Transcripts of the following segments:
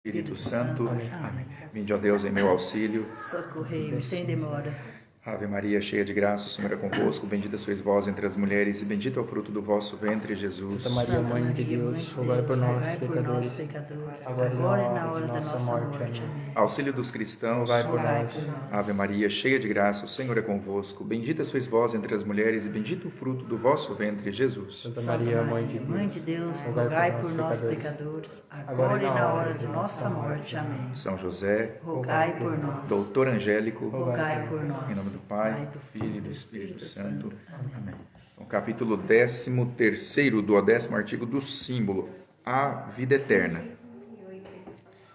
Espírito Santo. Amém. Amém. Vinde, ó Deus, em meu auxílio. Socorrei-me sem demora. Ave Maria, cheia de graça, o Senhor é convosco. Bendita sois vós entre as mulheres, e bendito é o fruto do vosso ventre, Jesus. Santa Maria, Mãe de Deus, rogai por nós, pecadores, agora e na hora de nossa morte. Amém. Auxílio dos cristãos. Rogai por nós. Ave Maria, cheia de graça, o Senhor é convosco. Bendita sois vós entre as mulheres, e bendito o fruto do vosso ventre, Jesus. Santa Maria, Mãe de Deus, rogai por nós, pecadores, agora e na hora de nossa morte. Amém. São José, Rogai por nós. Doutor Angélico, Rogai por nós. em nome do Pai, do Filho e do Espírito Santo. Amém. Então, capítulo 13º do 10º artigo do símbolo, a vida eterna.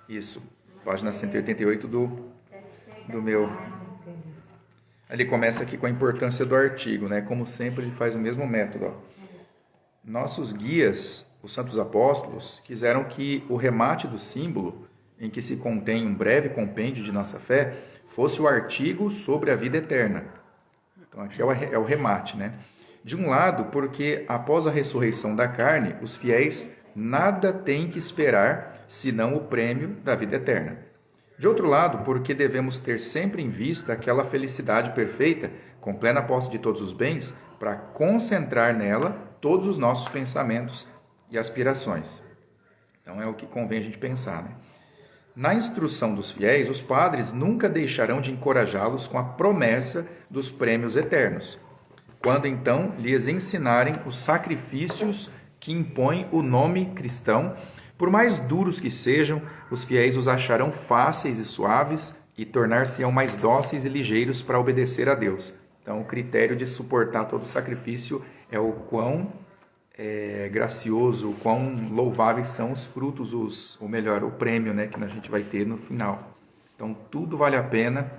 Isso, página 188 do meu. Ele começa aqui com a importância do artigo, né? Como sempre, ele faz o mesmo método. Ó. Nossos guias, os santos apóstolos, quiseram que o remate do símbolo, em que se contém um breve compêndio de nossa fé, fosse o artigo sobre a vida eterna. Então, aqui é o remate, né? De um lado, porque após a ressurreição da carne, os fiéis nada têm que esperar, senão o prêmio da vida eterna. De outro lado, porque devemos ter sempre em vista aquela felicidade perfeita, com plena posse de todos os bens, para concentrar nela todos os nossos pensamentos e aspirações. Então, é o que convém a gente pensar, né? Na instrução dos fiéis, os padres nunca deixarão de encorajá-los com a promessa dos prêmios eternos, quando então lhes ensinarem os sacrifícios que impõe o nome cristão. Por mais duros que sejam, os fiéis os acharão fáceis e suaves e tornar-se-ão mais dóceis e ligeiros para obedecer a Deus. Então, o critério de suportar todo o sacrifício é o quão gracioso, o quão louváveis são os frutos, ou melhor, o prêmio, né, que a gente vai ter no final. Então, tudo vale a pena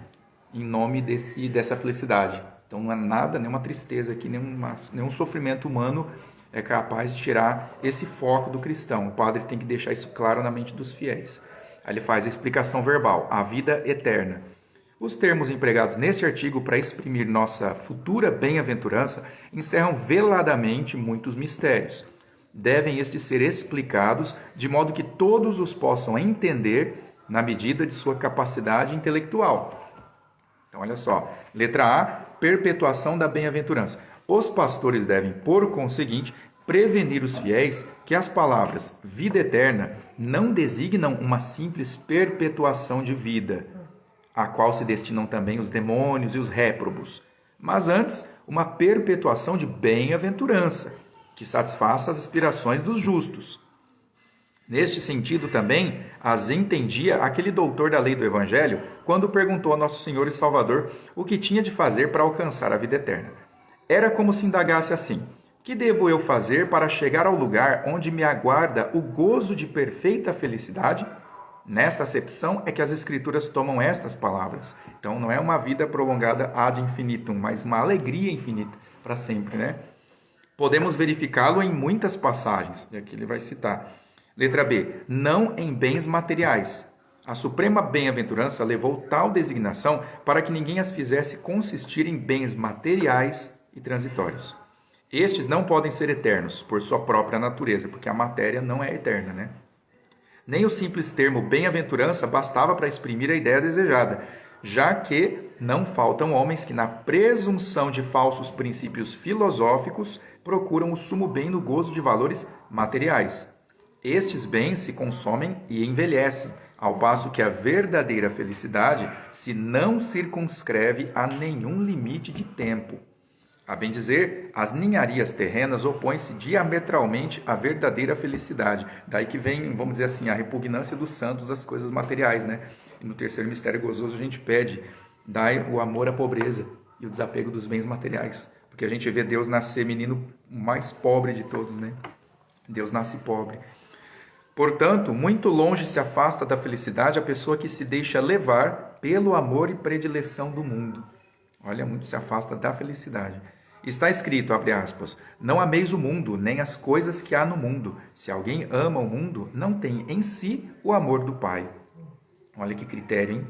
em nome dessa felicidade. Então, não é nada, nenhuma tristeza aqui, nenhum sofrimento humano é capaz de tirar esse foco do cristão. O padre tem que deixar isso claro na mente dos fiéis. Aí ele faz a explicação verbal, a vida eterna. Os termos empregados neste artigo para exprimir nossa futura bem-aventurança encerram veladamente muitos mistérios. Devem estes ser explicados de modo que todos os possam entender na medida de sua capacidade intelectual. Então, olha só. Letra A, perpetuação da bem-aventurança. Os pastores devem, por conseguinte, prevenir os fiéis que as palavras vida eterna não designam uma simples perpetuação de vida, a qual se destinam também os demônios e os réprobos, mas antes uma perpetuação de bem-aventurança, que satisfaça as aspirações dos justos. Neste sentido também as entendia aquele doutor da lei do Evangelho quando perguntou a Nosso Senhor e Salvador o que tinha de fazer para alcançar a vida eterna. Era como se indagasse assim: que devo eu fazer para chegar ao lugar onde me aguarda o gozo de perfeita felicidade? Nesta acepção é que as Escrituras tomam estas palavras. Então, não é uma vida prolongada ad infinitum, mas uma alegria infinita para sempre, né? Podemos verificá-lo em muitas passagens, e aqui ele vai citar. Letra B. Não em bens materiais. A suprema bem-aventurança levou tal designação para que ninguém as fizesse consistir em bens materiais e transitórios. Estes não podem ser eternos por sua própria natureza, porque a matéria não é eterna, né? Nem o simples termo bem-aventurança bastava para exprimir a ideia desejada, já que não faltam homens que, na presunção de falsos princípios filosóficos, procuram o sumo bem no gozo de valores materiais. Estes bens se consomem e envelhecem, ao passo que a verdadeira felicidade se não circunscreve a nenhum limite de tempo. A bem dizer, as ninharias terrenas opõem-se diametralmente à verdadeira felicidade. Daí que vem, vamos dizer assim, a repugnância dos santos às coisas materiais, né? E no terceiro mistério gozoso a gente pede, dai o amor à pobreza e o desapego dos bens materiais. Porque a gente vê Deus nascer menino mais pobre de todos, né? Deus nasce pobre. Portanto, muito longe se afasta da felicidade a pessoa que se deixa levar pelo amor e predileção do mundo. Olha, muito se afasta da felicidade. Está escrito, abre aspas, não ameis o mundo, nem as coisas que há no mundo. Se alguém ama o mundo, não tem em si o amor do Pai. Olha que critério, hein?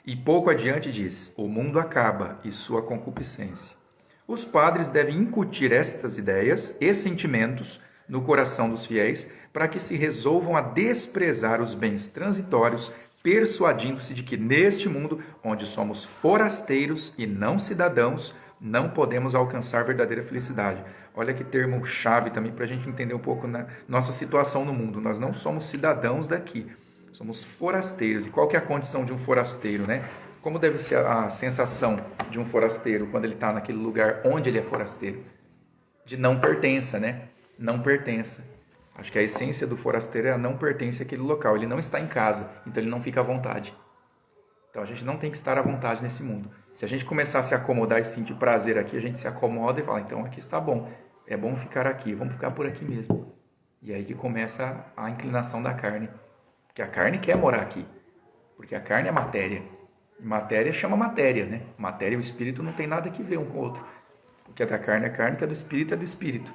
E pouco adiante diz, o mundo acaba e sua concupiscência. Os padres devem incutir estas ideias e sentimentos no coração dos fiéis, para que se resolvam a desprezar os bens transitórios, persuadindo-se de que neste mundo, onde somos forasteiros e não cidadãos, não podemos alcançar verdadeira felicidade. Olha que termo chave também para a gente entender um pouco na nossa situação no mundo. Nós não somos cidadãos daqui, somos forasteiros. E qual que é a condição de um forasteiro, né? Como deve ser a sensação de um forasteiro quando ele está naquele lugar onde ele é forasteiro? De não pertença, né? Não pertença. Acho que a essência do forasteiro é a não pertence àquele local. Ele não está em casa, então ele não fica à vontade. Então a gente não tem que estar à vontade nesse mundo. Se a gente começar a se acomodar e sentir prazer aqui, a gente se acomoda e fala, então aqui está bom. É bom ficar aqui, vamos ficar por aqui mesmo. E aí que começa a inclinação da carne. Porque a carne quer morar aqui. Porque a carne é matéria. E matéria chama matéria, né? Matéria e o espírito não tem nada que ver um com o outro. O que é da carne é carne, o que é do espírito é do espírito.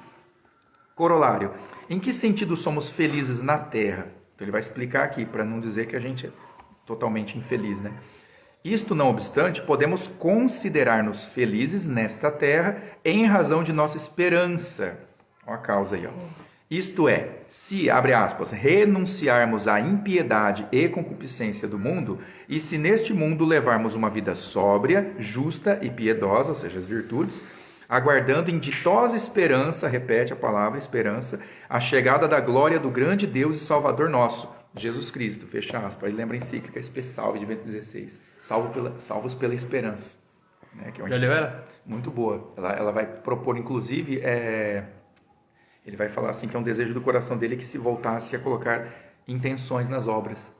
Corolário. Em que sentido somos felizes na terra? Então ele vai explicar aqui, para não dizer que a gente é totalmente infeliz, né? Isto não obstante, podemos considerar-nos felizes nesta terra em razão de nossa esperança. Olha a causa aí, ó. Isto é, se, abre aspas, renunciarmos à impiedade e concupiscência do mundo, e se neste mundo levarmos uma vida sóbria, justa e piedosa, ou seja, as virtudes, aguardando em ditosa esperança, repete a palavra esperança, a chegada da glória do grande Deus e Salvador nosso, Jesus Cristo, fecha aspas. Aí lembra a encíclica Espessalve de Bento XVI, salvos pela esperança. Né, que é uma Já leu ela? muito boa. Ela vai propor, inclusive, ele vai falar assim que é um desejo do coração dele que se voltasse a colocar intenções nas obras.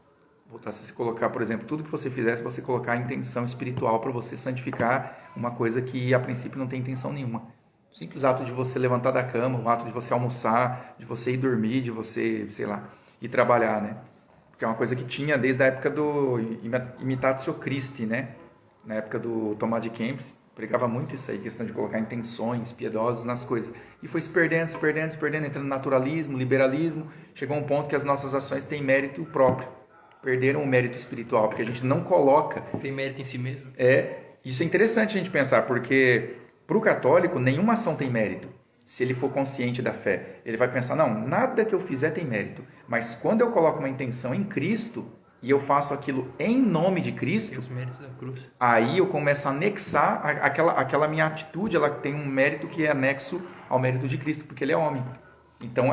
Voltasse a se colocar, por exemplo, tudo que você fizesse, você colocar a intenção espiritual para você santificar uma coisa que a princípio não tem intenção nenhuma. O simples ato de você levantar da cama, o ato de você almoçar, de você ir dormir, de você, sei lá, ir trabalhar, né? Porque é uma coisa que tinha desde a época do Imitatio Christi, né? Na época do Tomás de Kempis, pregava muito isso aí, questão de colocar intenções piedosas nas coisas. E foi se perdendo, entrando no naturalismo, liberalismo. Chegou a um ponto que as nossas ações têm mérito próprio. Perderam o mérito espiritual, porque a gente não coloca... Tem mérito em si mesmo. Isso é interessante a gente pensar, porque para o católico, nenhuma ação tem mérito. Se ele for consciente da fé, ele vai pensar, não, nada que eu fizer tem mérito. Mas quando eu coloco uma intenção em Cristo, e eu faço aquilo em nome de Cristo, os méritos da cruz. Aí eu começo a anexar aquela minha atitude, ela tem um mérito que é anexo ao mérito de Cristo, porque ele é homem. Então,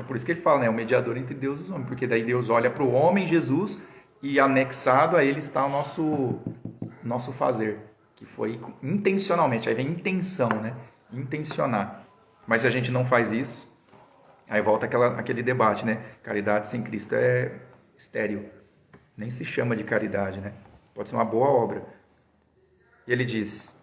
por isso que ele fala, né, o mediador entre Deus e os homens, porque daí Deus olha para o homem Jesus e anexado a ele está o nosso fazer, que foi intencionalmente, aí vem intenção, né, intencionar. Mas se a gente não faz isso, aí volta aquele debate, né, caridade sem Cristo é estéril, nem se chama de caridade, né, pode ser uma boa obra. E ele diz,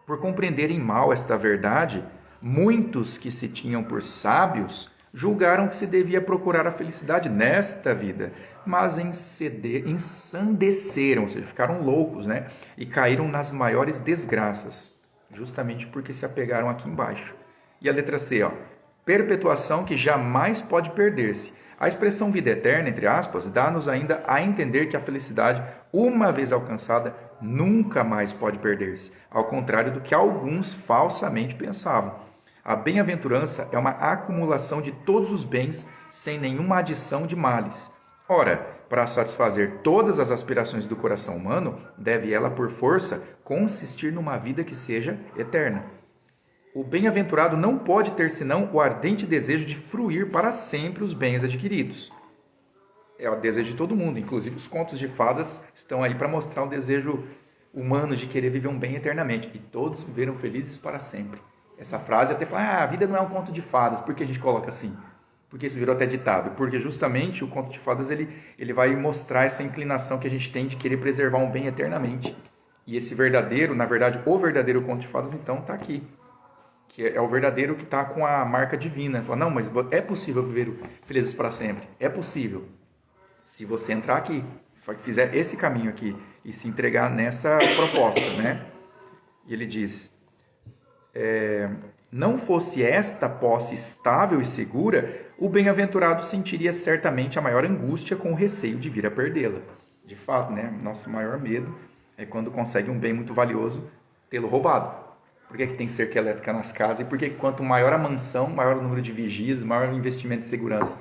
por compreenderem mal esta verdade, muitos que se tinham por sábios julgaram que se devia procurar a felicidade nesta vida, mas ensandeceram, ou seja, ficaram loucos, né? E caíram nas maiores desgraças, justamente porque se apegaram aqui embaixo. E a letra C, ó, perpetuação que jamais pode perder-se. A expressão vida eterna, entre aspas, dá-nos ainda a entender que a felicidade, uma vez alcançada, nunca mais pode perder-se, ao contrário do que alguns falsamente pensavam. A bem-aventurança é uma acumulação de todos os bens sem nenhuma adição de males. Ora, para satisfazer todas as aspirações do coração humano, deve ela, por força, consistir numa vida que seja eterna. O bem-aventurado não pode ter senão o ardente desejo de fruir para sempre os bens adquiridos. É o desejo de todo mundo, inclusive os contos de fadas estão aí para mostrar o desejo humano de querer viver um bem eternamente. E todos viveram felizes para sempre. Essa frase até fala, a vida não é um conto de fadas. Por que a gente coloca assim? Porque isso virou até ditado. Porque justamente o conto de fadas ele vai mostrar essa inclinação que a gente tem de querer preservar um bem eternamente. E esse verdadeiro, na verdade, o verdadeiro conto de fadas, então, está aqui. Que é o verdadeiro que está com a marca divina. Fala, não, mas é possível viver felizes para sempre. É possível. Se você entrar aqui, fizer esse caminho aqui e se entregar nessa proposta, né? E ele diz... não fosse esta posse estável e segura, o bem-aventurado sentiria certamente a maior angústia com o receio de vir a perdê-la. De fato, né? Nosso maior medo é quando consegue um bem muito valioso, tê-lo roubado. Por que tem cerca elétrica nas casas? E por que quanto maior a mansão, maior o número de vigias, maior o investimento de segurança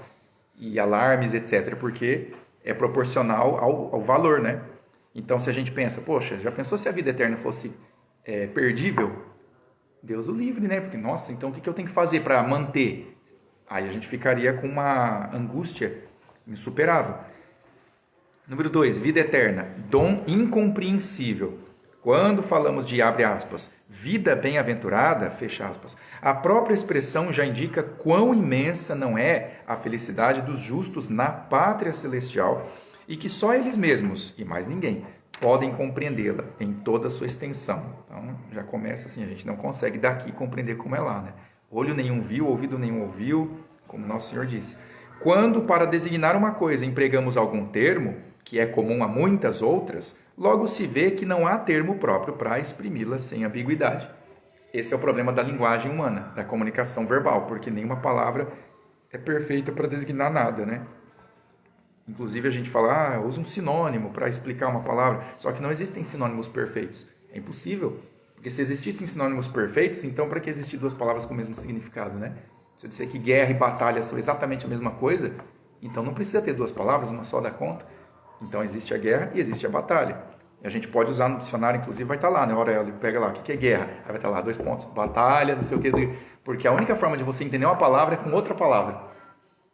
e alarmes, etc. Porque é proporcional ao valor, né? Então, se a gente pensa, poxa, já pensou se a vida eterna fosse perdível? Deus o livre, né? Porque, nossa, então o que eu tenho que fazer para manter? Aí a gente ficaria com uma angústia insuperável. Número 2, vida eterna, dom incompreensível. Quando falamos de, abre aspas, vida bem-aventurada, fecha aspas, a própria expressão já indica quão imensa não é a felicidade dos justos na pátria celestial e que só eles mesmos, e mais ninguém, podem compreendê-la em toda a sua extensão. Então, já começa assim, a gente não consegue daqui compreender como é lá, né? Olho nenhum viu, ouvido nenhum ouviu, como Nosso Senhor disse. Quando, para designar uma coisa, empregamos algum termo, que é comum a muitas outras, logo se vê que não há termo próprio para exprimi-la sem ambiguidade. Esse é o problema da linguagem humana, da comunicação verbal, porque nenhuma palavra é perfeita para designar nada, né? Inclusive a gente fala, usa um sinônimo para explicar uma palavra, só que não existem sinônimos perfeitos. É impossível, porque se existissem sinônimos perfeitos, então para que existir duas palavras com o mesmo significado, né? Se eu disser que guerra e batalha são exatamente a mesma coisa, então não precisa ter duas palavras, uma só dá conta. Então existe a guerra e existe a batalha. E a gente pode usar no dicionário, inclusive vai estar lá, né? Aurélio, pega lá, o que é guerra? Aí vai estar lá, 2 pontos, batalha, não sei o que. Porque a única forma de você entender uma palavra é com outra palavra.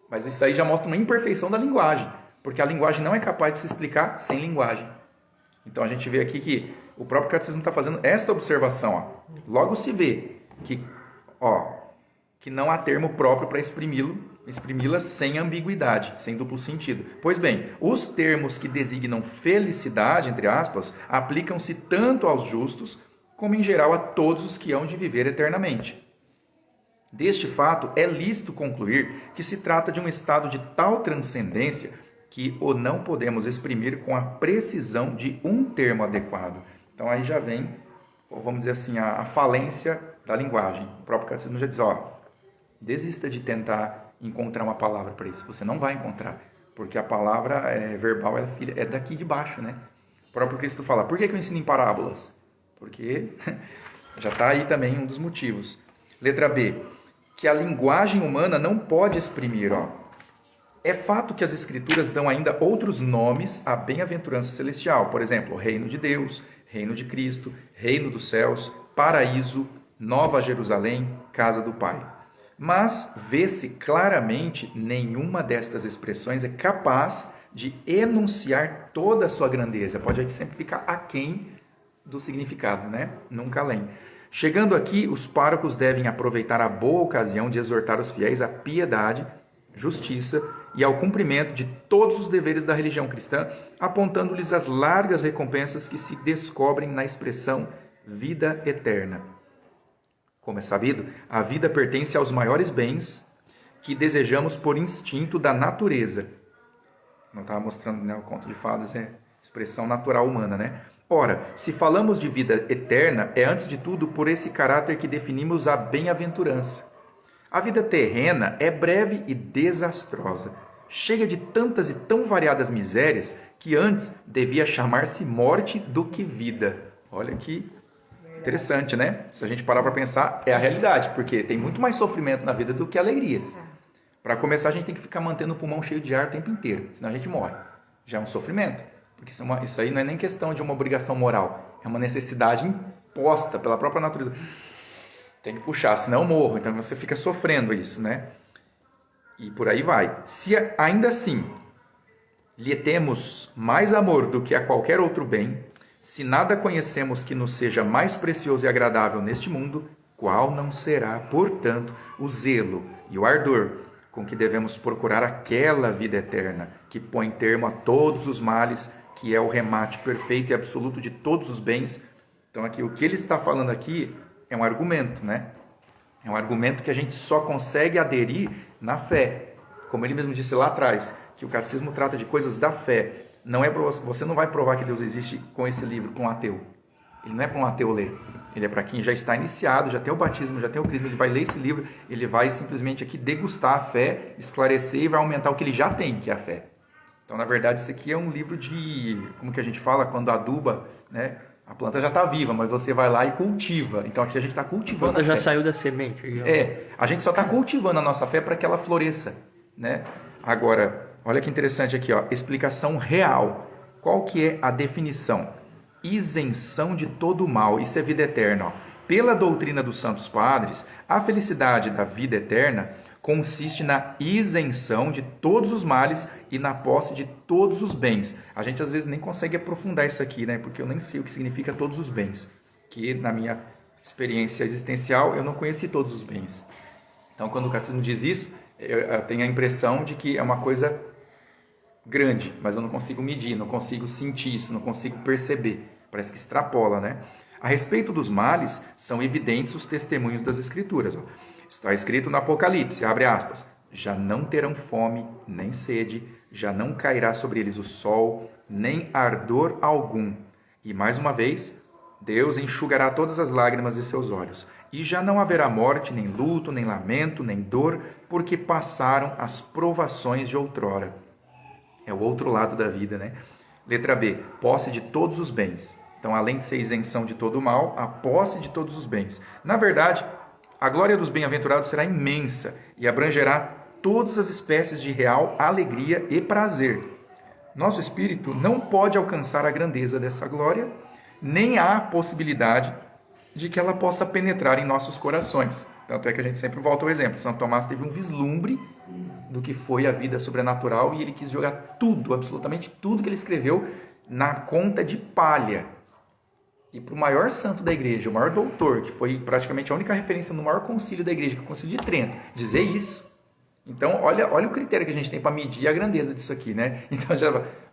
Mas isso aí já mostra uma imperfeição da linguagem, porque a linguagem não é capaz de se explicar sem linguagem. Então a gente vê aqui que o próprio catecismo está fazendo esta observação. Ó. Logo se vê que não há termo próprio para exprimi-la sem ambiguidade, sem duplo sentido. Pois bem, os termos que designam felicidade, entre aspas, aplicam-se tanto aos justos, como em geral a todos os que hão de viver eternamente. Deste fato, é lícito concluir que se trata de um estado de tal transcendência que o não podemos exprimir com a precisão de um termo adequado. Então aí já vem, vamos dizer assim, a falência da linguagem. O próprio catecismo já diz, desista de tentar encontrar uma palavra para isso. Você não vai encontrar, porque a palavra verbal é daqui de baixo, né? O próprio Cristo fala, por que eu ensino em parábolas? Porque já está aí também um dos motivos. Letra B, que a linguagem humana não pode exprimir. É fato que as Escrituras dão ainda outros nomes à bem-aventurança celestial. Por exemplo, reino de Deus, reino de Cristo, reino dos céus, paraíso, Nova Jerusalém, casa do Pai. Mas vê-se claramente nenhuma destas expressões é capaz de enunciar toda a sua grandeza. Pode aqui sempre ficar aquém do significado, né? Nunca além. Chegando aqui, os párocos devem aproveitar a boa ocasião de exortar os fiéis à piedade, justiça e ao cumprimento de todos os deveres da religião cristã, apontando-lhes as largas recompensas que se descobrem na expressão vida eterna. Como é sabido, a vida pertence aos maiores bens que desejamos por instinto da natureza. Não estava mostrando, né, o conto de fadas, expressão natural humana, né? Ora, se falamos de vida eterna, é antes de tudo por esse caráter que definimos a bem-aventurança. A vida terrena é breve e desastrosa, cheia de tantas e tão variadas misérias que antes devia chamar-se morte do que vida. Olha que interessante, né? Se a gente parar para pensar, é a realidade, porque tem muito mais sofrimento na vida do que alegrias. Para começar, a gente tem que ficar mantendo o pulmão cheio de ar o tempo inteiro, senão a gente morre. Já é um sofrimento, porque isso aí não é nem questão de uma obrigação moral, é uma necessidade imposta pela própria natureza. Tem que puxar, senão eu morro. Então você fica sofrendo isso, né? E por aí vai. Se ainda assim lhe temos mais amor do que a qualquer outro bem, se nada conhecemos que nos seja mais precioso e agradável neste mundo, qual não será, portanto, o zelo e o ardor com que devemos procurar aquela vida eterna, que põe termo a todos os males, que é o remate perfeito e absoluto de todos os bens. Então aqui, o que ele está falando aqui é um argumento, né? É um argumento que a gente só consegue aderir na fé. Como ele mesmo disse lá atrás, que o catecismo trata de coisas da fé. Não é você não vai provar que Deus existe com esse livro para um ateu. Ele não é para um ateu ler. Ele é para quem já está iniciado, já tem o batismo, já tem o crisma. Ele vai ler esse livro, ele vai simplesmente aqui degustar a fé, esclarecer e vai aumentar o que ele já tem, que é a fé. Então, na verdade, isso aqui é um livro de, como que a gente fala, quando aduba, né, A planta já está viva, mas você vai lá e cultiva. Então aqui a gente está A cultivando planta a já fé. saiu da semente. A gente só está cultivando a nossa fé para que ela floresça, né? Agora, olha que interessante aqui, ó, explicação real. Qual que é a definição? Isenção de todo mal. Isso é vida eterna, ó. Pela doutrina dos Santos Padres, a felicidade da vida eterna consiste na isenção de todos os males e na posse de todos os bens. A gente às vezes nem consegue aprofundar isso aqui, né? Porque eu nem sei o que significa todos os bens. Que na minha experiência existencial eu não conheci todos os bens. Então quando o catecismo diz isso, eu tenho a impressão de que é uma coisa grande, mas eu não consigo medir, não consigo sentir isso, não consigo perceber. Parece que extrapola, né? A respeito dos males, são evidentes os testemunhos das Escrituras. Está escrito no Apocalipse, abre aspas, já não terão fome, nem sede, já não cairá sobre eles o sol, nem ardor algum. E mais uma vez, Deus enxugará todas as lágrimas de seus olhos. E já não haverá morte, nem luto, nem lamento, nem dor, porque passaram as provações de outrora. É o outro lado da vida, né? Letra B, posse de todos os bens. Então, além de ser isenção de todo o mal, a posse de todos os bens. Na verdade, a glória dos bem-aventurados será imensa e abrangerá todas as espécies de real alegria e prazer. Nosso espírito não pode alcançar a grandeza dessa glória, nem há possibilidade de que ela possa penetrar em nossos corações. Tanto é que a gente sempre volta ao exemplo. São Tomás teve um vislumbre do que foi a vida sobrenatural e ele quis jogar tudo, absolutamente tudo que ele escreveu na conta de palha. E para o maior santo da igreja, o maior doutor, que foi praticamente a única referência no maior concílio da igreja, que é o concílio de Trento, dizer isso. Então, olha o critério que a gente tem para medir a grandeza disso aqui, né? Então,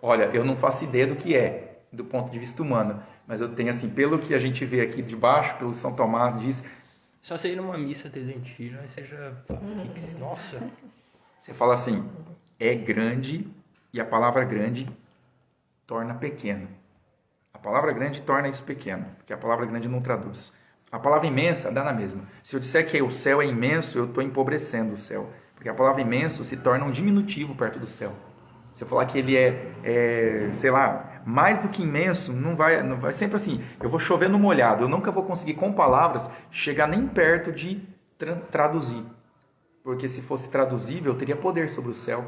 olha, eu não faço ideia do que é, do ponto de vista humano, mas eu tenho, assim, pelo que a gente vê aqui de baixo, pelo São Tomás, diz... Só você ir numa missa tridentina, aí você já fala, nossa... Você fala assim, é grande, e a palavra grande torna pequeno. A palavra grande torna isso pequeno, porque a palavra grande não traduz. A palavra imensa dá na mesma. Se eu disser que o céu é imenso, eu estou empobrecendo o céu. Porque a palavra imenso se torna um diminutivo perto do céu. Se eu falar que ele sei lá, mais do que imenso, não vai sempre assim. Eu vou chover no molhado. Eu nunca vou conseguir, com palavras, chegar nem perto de traduzir. Porque se fosse traduzível, eu teria poder sobre o céu.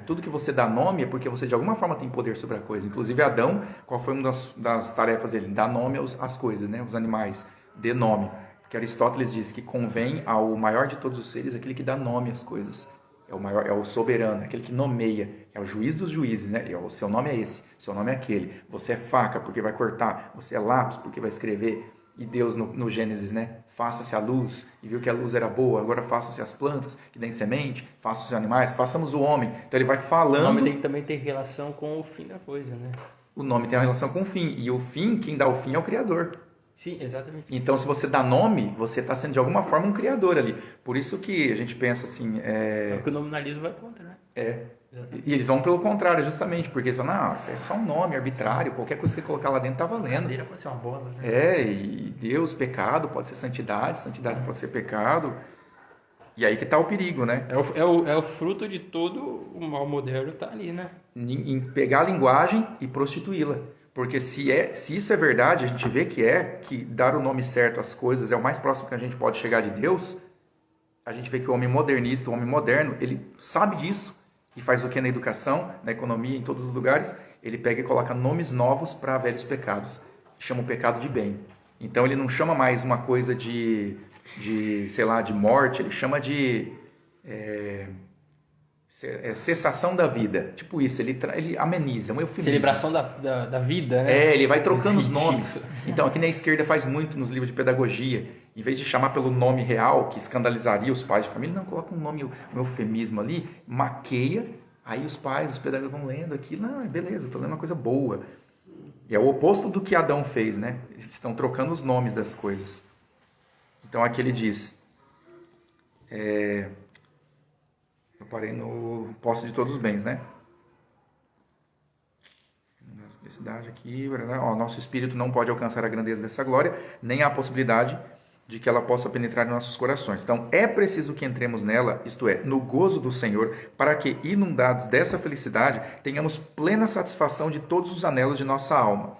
Tudo que você dá nome é porque você de alguma forma tem poder sobre a coisa. Inclusive Adão, qual foi uma das tarefas dele? Dar nome às coisas, né? Os animais, dê nome. Porque Aristóteles diz que convém ao maior de todos os seres aquele que dá nome às coisas. É o maior, é o soberano, aquele que nomeia, é o juiz dos juízes, né? O seu nome é esse, seu nome é aquele. Você é faca porque vai cortar, você é lápis porque vai escrever. E Deus no Gênesis, né? Faça-se a luz, e viu que a luz era boa, agora façam-se as plantas, que deem semente, façam-se os animais, façamos o homem. Então ele vai falando... O nome também tem relação com o fim da coisa, né? O nome tem uma relação com o fim, e o fim, quem dá o fim é o Criador. Sim, exatamente. Então se você dá nome, você está sendo de alguma forma um Criador ali. Por isso que a gente pensa assim... É o que o nominalismo vai contra, né? E eles vão pelo contrário, justamente, porque eles falam, não, isso é só um nome arbitrário, qualquer coisa que você colocar lá dentro está valendo. Cadeira pode ser uma bola, né? E Deus, pecado, pode ser santidade, santidade pode ser pecado. E aí que está o perigo, né? É o fruto de todo o mal moderno, tá ali, né? Em pegar a linguagem e prostituí-la. Porque se isso é verdade, a gente vê que dar o nome certo às coisas é o mais próximo que a gente pode chegar de Deus, a gente vê que o homem modernista, o homem moderno, ele sabe disso. E faz o que na educação, na economia, em todos os lugares? Ele pega e coloca nomes novos para velhos pecados. Chama o pecado de bem. Então ele não chama mais uma coisa de sei lá, de morte, ele chama de cessação da vida. Tipo isso, ele ameniza, um eufemismo. Celebração da vida, né? Ele vai trocando os nomes. Então aqui na esquerda faz muito nos livros de pedagogia. Em vez de chamar pelo nome real, que escandalizaria os pais de família, não, coloca um nome, um eufemismo ali, maqueia, aí os pais, os pedagogos vão lendo aquilo, não, beleza, eu estou lendo uma coisa boa. E é o oposto do que Adão fez, né? Eles estão trocando os nomes das coisas. Então aqui ele diz, eu parei no posse de todos os bens, né? Felicidade aqui, nosso espírito não pode alcançar a grandeza dessa glória, nem há a possibilidade de que ela possa penetrar em nossos corações. Então, é preciso que entremos nela, isto é, no gozo do Senhor, para que, inundados dessa felicidade, tenhamos plena satisfação de todos os anelos de nossa alma.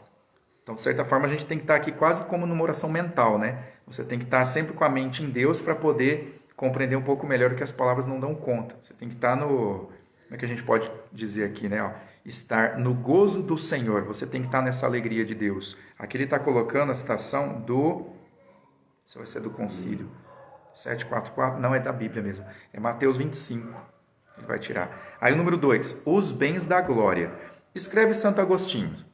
Então, de certa forma, a gente tem que estar aqui quase como numa oração mental, né? Você tem que estar sempre com a mente em Deus para poder compreender um pouco melhor o que as palavras não dão conta. Você tem que estar no... Como é que a gente pode dizer aqui, né? Ó, estar no gozo do Senhor. Você tem que estar nessa alegria de Deus. Aqui ele está colocando a citação do... Isso vai ser do concílio. 744, não é da Bíblia mesmo. É Mateus 25. Ele vai tirar. Aí o número 2. Os bens da glória. Escreve Santo Agostinho.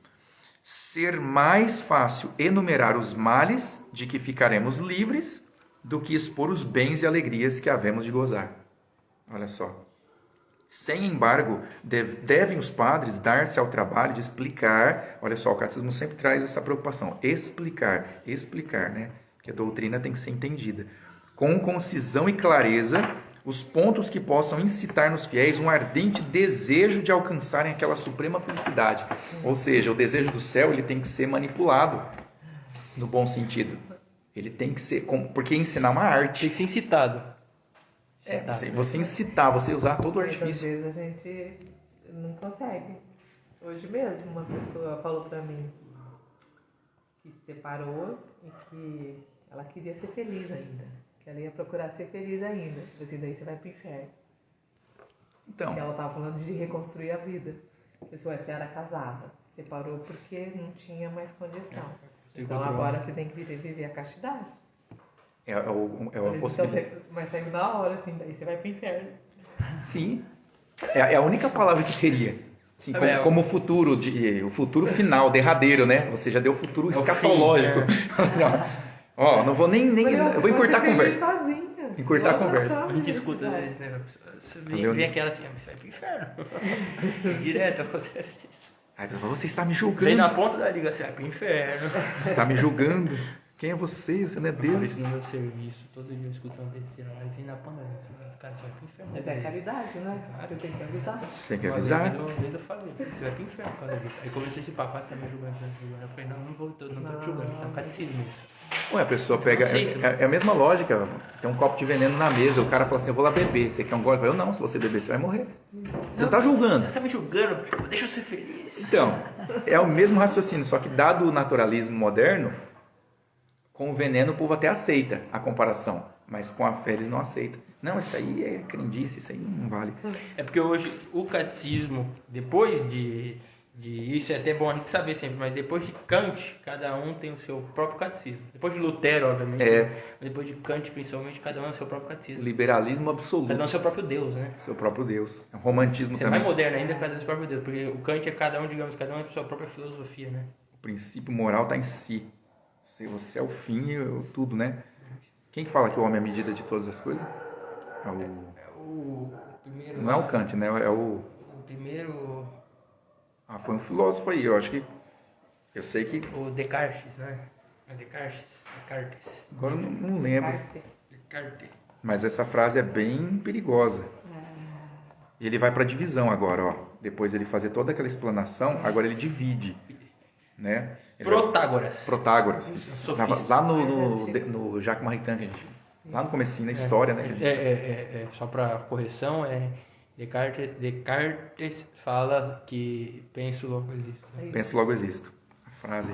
Ser mais fácil enumerar os males de que ficaremos livres do que expor os bens e alegrias que havemos de gozar. Olha só. Sem embargo, devem os padres dar-se ao trabalho de explicar, olha só, o catecismo sempre traz essa preocupação, explicar, né? Porque a doutrina tem que ser entendida. Com concisão e clareza, os pontos que possam incitar nos fiéis um ardente desejo de alcançarem aquela suprema felicidade. Ou seja, o desejo do céu ele tem que ser manipulado, no bom sentido. Ele tem que ser, porque ensinar uma arte. Tem que ser incitado. Você incitar, você usar todo o artifício. Às vezes a gente não consegue. Hoje mesmo uma pessoa falou pra mim que se separou e que ela queria ser feliz ainda. Que ela ia procurar ser feliz ainda. Assim, daí você vai pro inferno. Então, Porque ela tava falando de reconstruir a vida. A pessoa, você era casada. Separou porque não tinha mais condição. Então agora você tem que viver a castidade. é uma possibilidade. Mas saiu na hora, assim, daí você vai pro inferno. Sim, é a única palavra que teria. Assim, como futuro, o futuro final, derradeiro, né? Você já deu o futuro escatológico. Ó, não vou nem eu vou encurtar a conversa. Encurtar a conversa. A gente escuta isso, né? Vem aquela assim, você vai pro inferno. Direto acontece isso. Aí você está me julgando. Vem na ponta da liga, você vai pro inferno. Você está me julgando. Quem é você? Você não é Por Deus. isso no meu serviço, todo dia eu escuto uma besteira lá e vem na ponta da liga. Cara, você vai pro inferno. Mas é caridade, né? Você tem que avisar. Tem que avisar. Uma vez eu falei, você vai pro inferno por causa disso. Aí começou esse papo, você tá me julgando, tá me julgando. Eu falei, não vou, não tô te julgando, tá no catecismo isso. Ué, a pessoa pega. É a mesma lógica. Tem um copo de veneno na mesa. O cara fala assim: eu vou lá beber. Você quer um gole? Eu não. Se você beber, você vai morrer. Você não está julgando. Você tá me julgando, deixa eu ser feliz. Então, é o mesmo raciocínio. Só que, dado o naturalismo moderno, com o veneno o povo até aceita a comparação. Mas com a fé eles não aceitam. Não, isso aí é crendice. Isso aí não vale. É porque hoje o catecismo, depois de isso é até bom a gente saber sempre, mas depois de Kant, cada um tem o seu próprio catecismo. Depois de Lutero, obviamente, depois de Kant, principalmente, cada um tem o seu próprio catecismo. Liberalismo absoluto. Cada um é o seu próprio Deus, né? Seu próprio Deus. É um romantismo Você também. é mais moderno ainda, cada um é o seu próprio Deus, porque o Kant é cada um, digamos, cada um é a sua própria filosofia, né? O princípio moral está em si. Você é o fim e tudo, né? Quem que fala que o homem é a medida de todas as coisas? O primeiro... Não é o Kant, né? É o... O primeiro... foi um filósofo aí, eu acho que... Eu sei que... O Descartes, né? É Descartes. Agora eu não lembro. Descartes. Mas essa frase é bem perigosa. E ele vai para a divisão agora, ó. Depois de ele fazer toda aquela explanação, agora ele divide, né? Protágoras. Lá no Jacques Maritain, gente. Lá no comecinho, na história, né? Só para correção, Descartes fala que penso logo existo. Penso logo existo. A frase.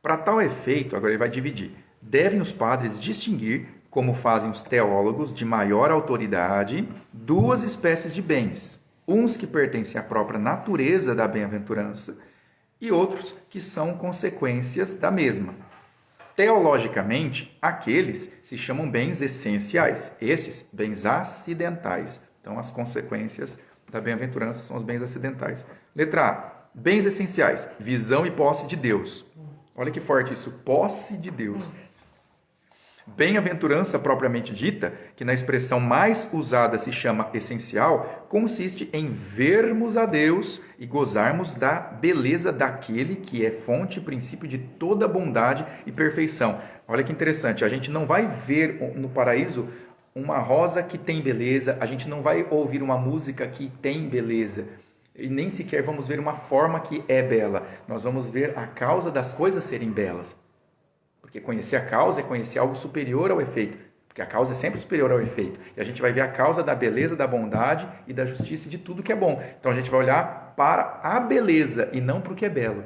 Para tal efeito, agora ele vai dividir. Devem os padres distinguir, como fazem os teólogos de maior autoridade, duas espécies de bens. Uns que pertencem à própria natureza da bem-aventurança e outros que são consequências da mesma. Teologicamente, aqueles se chamam bens essenciais, estes, bens acidentais. Então, as consequências da bem-aventurança são os bens acidentais. Letra A. Bens essenciais, visão e posse de Deus. Olha que forte isso, posse de Deus. Bem-aventurança propriamente dita, que na expressão mais usada se chama essencial, consiste em vermos a Deus e gozarmos da beleza daquele que é fonte e princípio de toda bondade e perfeição. Olha que interessante, a gente não vai ver no paraíso uma rosa que tem beleza, a gente não vai ouvir uma música que tem beleza, e nem sequer vamos ver uma forma que é bela. Nós vamos ver a causa das coisas serem belas. Porque conhecer a causa é conhecer algo superior ao efeito. Porque a causa é sempre superior ao efeito. E a gente vai ver a causa da beleza, da bondade e da justiça e de tudo que é bom. Então a gente vai olhar para a beleza e não para o que é belo.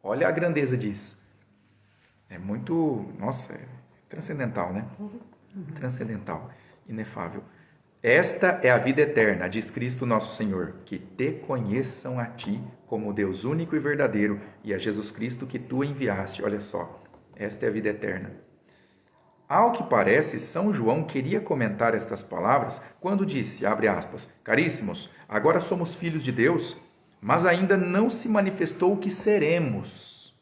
Olha a grandeza disso. É muito, nossa, é transcendental, né? Transcendental, inefável. Esta é a vida eterna, diz Cristo nosso Senhor, que te conheçam a ti como Deus único e verdadeiro e a Jesus Cristo que tu enviaste. Olha só, esta é a vida eterna. Ao que parece, São João queria comentar estas palavras quando disse, abre aspas, caríssimos, agora somos filhos de Deus, mas ainda não se manifestou o que seremos.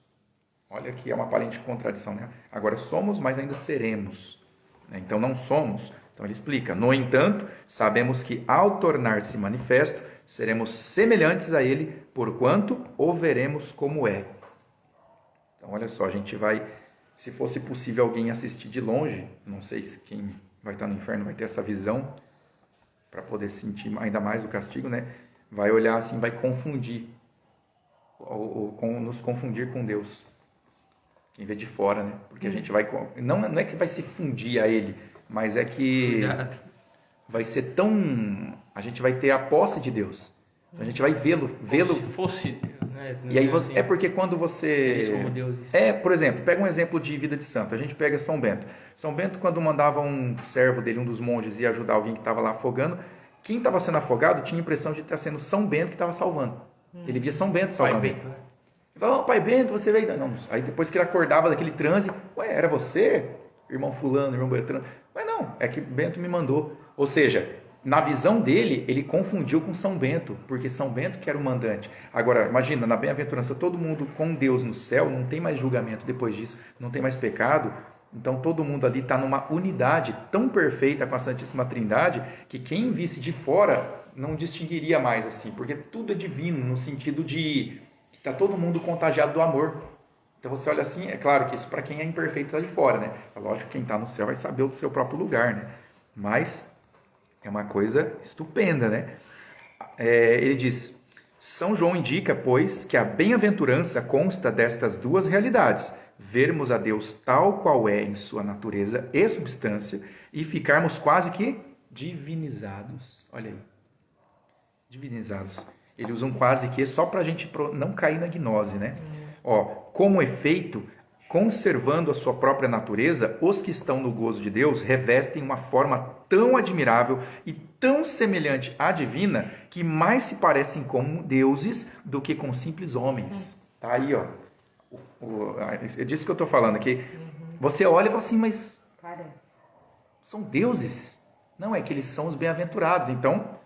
Olha que é uma aparente contradição, né? Agora somos, mas ainda seremos. Então não somos. Então ele explica, no entanto, sabemos que ao tornar-se manifesto, seremos semelhantes a ele, porquanto o veremos como é. Então olha só, a gente vai... Se fosse possível alguém assistir de longe, não sei se quem vai estar no inferno vai ter essa visão, para poder sentir ainda mais o castigo, né? Vai olhar assim, vai confundir, ou nos confundir com Deus. Quem vê de fora, né? Porque a gente vai... Não é que vai se fundir a Ele, mas é que vai ser tão... A gente vai ter a posse de Deus. Então a gente vai vê-lo... Como se fosse Deus, né? E aí assim, é porque quando você... Isso como Deus. Por exemplo, pega um exemplo de vida de santo. A gente pega São Bento. São Bento, quando mandava um servo dele, um dos monges, ir ajudar alguém que estava lá afogando, quem estava sendo afogado tinha a impressão de estar sendo São Bento que estava salvando. Ele via São Bento salvando. Pai Bento, né? Ele falava, Pai Bento, você veio... Não. Aí depois que ele acordava daquele transe, era você, irmão fulano, irmão Beltrano? Mas não, é que Bento me mandou. Ou seja, na visão dele, ele confundiu com São Bento, porque São Bento que era o mandante. Agora, imagina, na bem-aventurança, todo mundo com Deus no céu, não tem mais julgamento depois disso, não tem mais pecado, então todo mundo ali está numa unidade tão perfeita com a Santíssima Trindade, que quem visse de fora não distinguiria mais assim, porque tudo é divino, no sentido de que está todo mundo contagiado do amor. Então você olha assim, é claro que isso para quem é imperfeito está de fora, né? Lógico que quem está no céu vai saber o seu próprio lugar, né? Mas... é uma coisa estupenda, né? Ele diz, São João indica, pois, que a bem-aventurança consta destas duas realidades, vermos a Deus tal qual é em sua natureza e substância e ficarmos quase que divinizados. Olha aí, divinizados. Ele usa um quase que só para a gente não cair na gnose, né? Como efeito, conservando a sua própria natureza, os que estão no gozo de Deus revestem uma forma tão admirável e tão semelhante à divina que mais se parecem com deuses do que com simples homens. Tá aí, ó. É disso que eu estou falando aqui. Você olha e fala assim, mas são deuses? Não, é que eles são os bem-aventurados. Então,